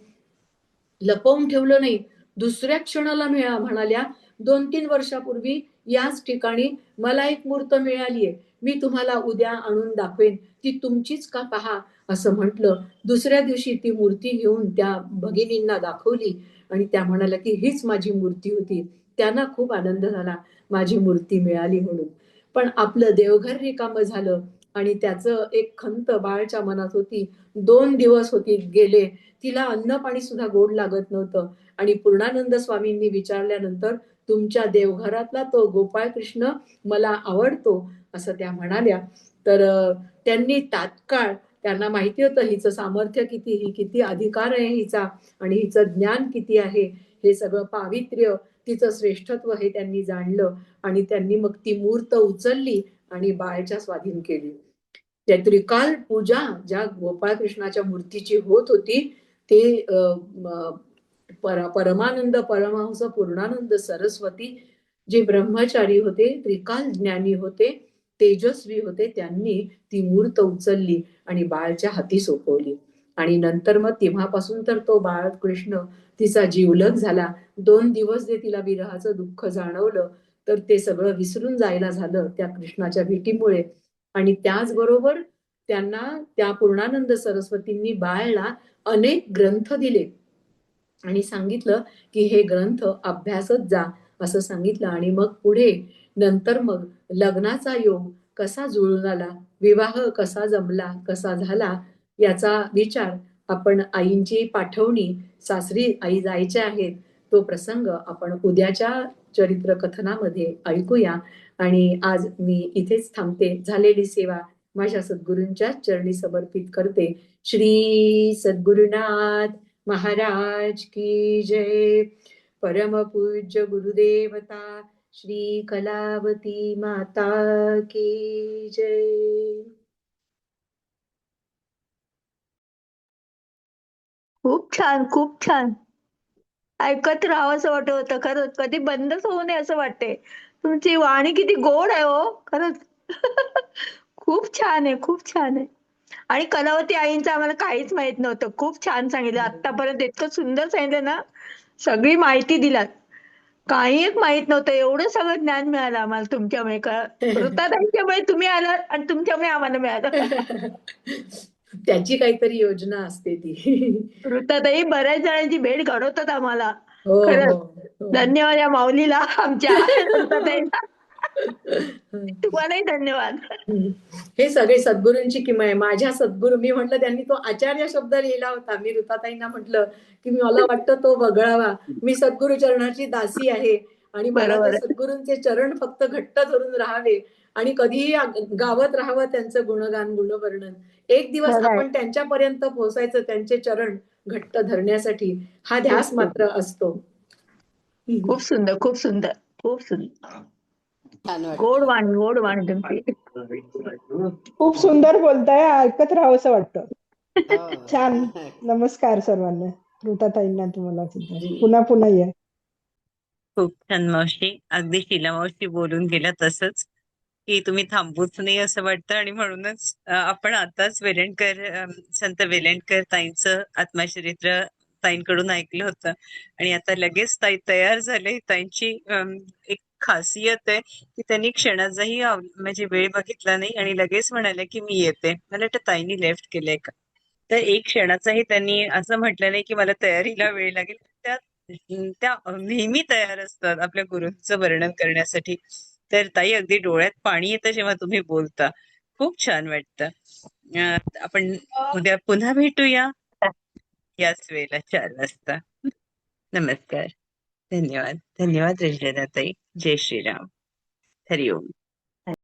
लपवून ठेवलं नाही. दुसऱ्या क्षणाला म्हणाल्या, 2-3 वर्षापूर्वी याच ठिकाणी मला एक मूर्त मिळालीये. मी तुम्हाला उद्या आणून दाखवेन. ती तुमचीच का पहा, असं म्हटलं. दुसऱ्या दिवशी ती मूर्ती घेऊन त्या भगिनींना दाखवली आणि त्या म्हणाल्या, की हीच माझी मूर्ती होती. त्यांना खूप आनंद झाला, माझी मूर्ती मिळाली म्हणून. पण आपलं देवघर रिकामं झालं आणि त्याचं एक खंत बाळच्या मनात होती. 2 दिवस गेले. तिला अन्न पाणी सुद्धा गोड लागत नव्हतं आणि पूर्णानंद स्वामींनी विचारल्यानंतर तुमच्या देवघरातला तो गोपाळ कृष्ण मला आवडतो असं त्या म्हणाल्या. तर त्यांनी तात्काळ, त्यांना माहिती होतं हिचं सामर्थ्य किती, ही किती अधिकार आहे हिचा आणि हिचं ज्ञान किती आहे, हे सगळं पावित्र्य, तिचं श्रेष्ठत्व हे त्यांनी जाणलं आणि त्यांनी मग ती मूर्त उचलली आणि बाळच्या स्वाधीन केली. त्या त्रिकाल पूजा ज्या गोपाळकृष्णाच्या मूर्तीची होत होती, ते परमानंद परमहंस पूर्णानंद सरस्वती जे ब्रह्मचारी होते, त्रिकाल ज्ञानी होते, तेजस्वी होते, त्यांनी ती मूर्त उचलली आणि बाळच्या हाती सोपवली. आणि नंतर मग तेव्हापासून तर तो बाळ कृष्ण तिचा जीवलग झाला. 2 दिवस जे तिला विरहाचं दुःख जाणवलं, तर ते सगळं विसरून जायला झालं त्या कृष्णाच्या भेटीमुळे. आणि त्याचबरोबर त्यांना त्या पूर्णानंद सरस्वतींनी बाळला अनेक ग्रंथ दिले आणि सांगितलं की हे ग्रंथ अभ्यासत जा असं सांगितलं. आणि मग पुढे नंतर मग लग्नाचा योग कसा जुळून आला, विवाह कसा जमला, कसा झाला, याचा विचार आपण आईंची पाठवणी, सासरी आई जायच्या आहेत, तो प्रसंग आपण उद्याच्या चरित्र कथनामध्ये ऐकूया. आणि आज मी इथेच थांबते. झालेली सेवा माझ्या सद्गुरूंच्या चरणी समर्पित करते. श्री सद्गुरुनाथ महाराज की जय. परम पूज्य गुरुदेवता श्री कलावती माता की जय. खूप छान, खूप छान. ऐकत राहावंसं वाटत होतं खरंच. कधी बंदच होऊ नये असं वाटते. तुमची वाणी किती गोड आहे हो, खरंच. खूप छान आहे, खूप छान आहे. आणि कलावती आईंचं आम्हाला काहीच माहित नव्हतं. खूप छान सांगितलं. आत्तापर्यंत इतकं सुंदर सांगितलं ना, सगळी माहिती दिलात. काही एक माहित नव्हतं. एवढं सगळं ज्ञान मिळालं आम्हाला तुमच्यामुळे. ऋताताईंच्यामुळे तुम्ही आलात आणि तुमच्यामुळे आम्हाला मिळालं. त्याची काहीतरी योजना असते ती. ऋताताई बऱ्याच जणांची भेट घडवतात आम्हाला. हो हो खरंच. हो. धन्यवाद या माऊलीला आमच्या ऋताताईला. तुम्हालाही धन्यवाद. हे सगळे सद्गुरूंची किमया आहे. माझ्या सद्गुरू, मी म्हटलं त्यांनी तो आचार्य शब्द लिहिला होता. मी ऋताताईंना म्हटलं की मला वाटतं तो वगळावा. मी सद्गुरु चरणाची दासी आहे आणि मला त्या बरोबर आहे. सद्गुरूंचे चरण फक्त घट्ट धरून राहावे आणि कधीही गावत राहावं त्यांचं गुणगान गुणवर्णन. एक दिवस खरं आहे. आपण त्यांच्यापर्यंत पोहोचायचं, त्यांचे चरण घट्ट धरण्यासाठी हा खूप ध्यास खूप मात्र असतो. खूप सुंदर, खूप सुंदर, खूप सुंदर. छान गोड वाटतं. वाणी, गोड वाणी तुमची. खूप सुंदर बोलताय, ऐकत राहावंसं वाटतं. छान. हो. नमस्कार सर्वांना. ऋताताईंना तुम्हाला सुद्धा जी. पुन्हा पुन्हा या. खूप छान मावशी. अगदी शीला मावशी बोलून गेल्या तसंच, की तुम्ही थांबूच नाही असं वाटतं. आणि म्हणूनच आपण आताच संत वेलणकर ताईंचं आत्मचरित्र ताईंकडून ऐकलं होतं आणि आता लगेच ताई तयार झाले. ताईंची एक खासियत आहे की त्यांनी क्षणाचाही म्हणजे वेळ बघितला नाही आणि लगेच म्हणाले की मी येते. मला वाटतं ताईंनी लेफ्ट केलंय का, तर एक क्षणाचाही त्यांनी असं म्हटलं नाही की मला तयारीला वेळ लागेल. त्या त्या नेहमी तयार असतात आपल्या गुरूंचं वर्णन करण्यासाठी. तर ताई अगदी डोळ्यात पाणी येतं जेव्हा तुम्ही बोलता. खूप छान वाटतं. आपण उद्या पुन्हा भेटूया याच वेळेला 4 वाजता. नमस्कार. धन्यवाद. धन्यवाद रंजनाताई. जय श्रीराम. हरिओम.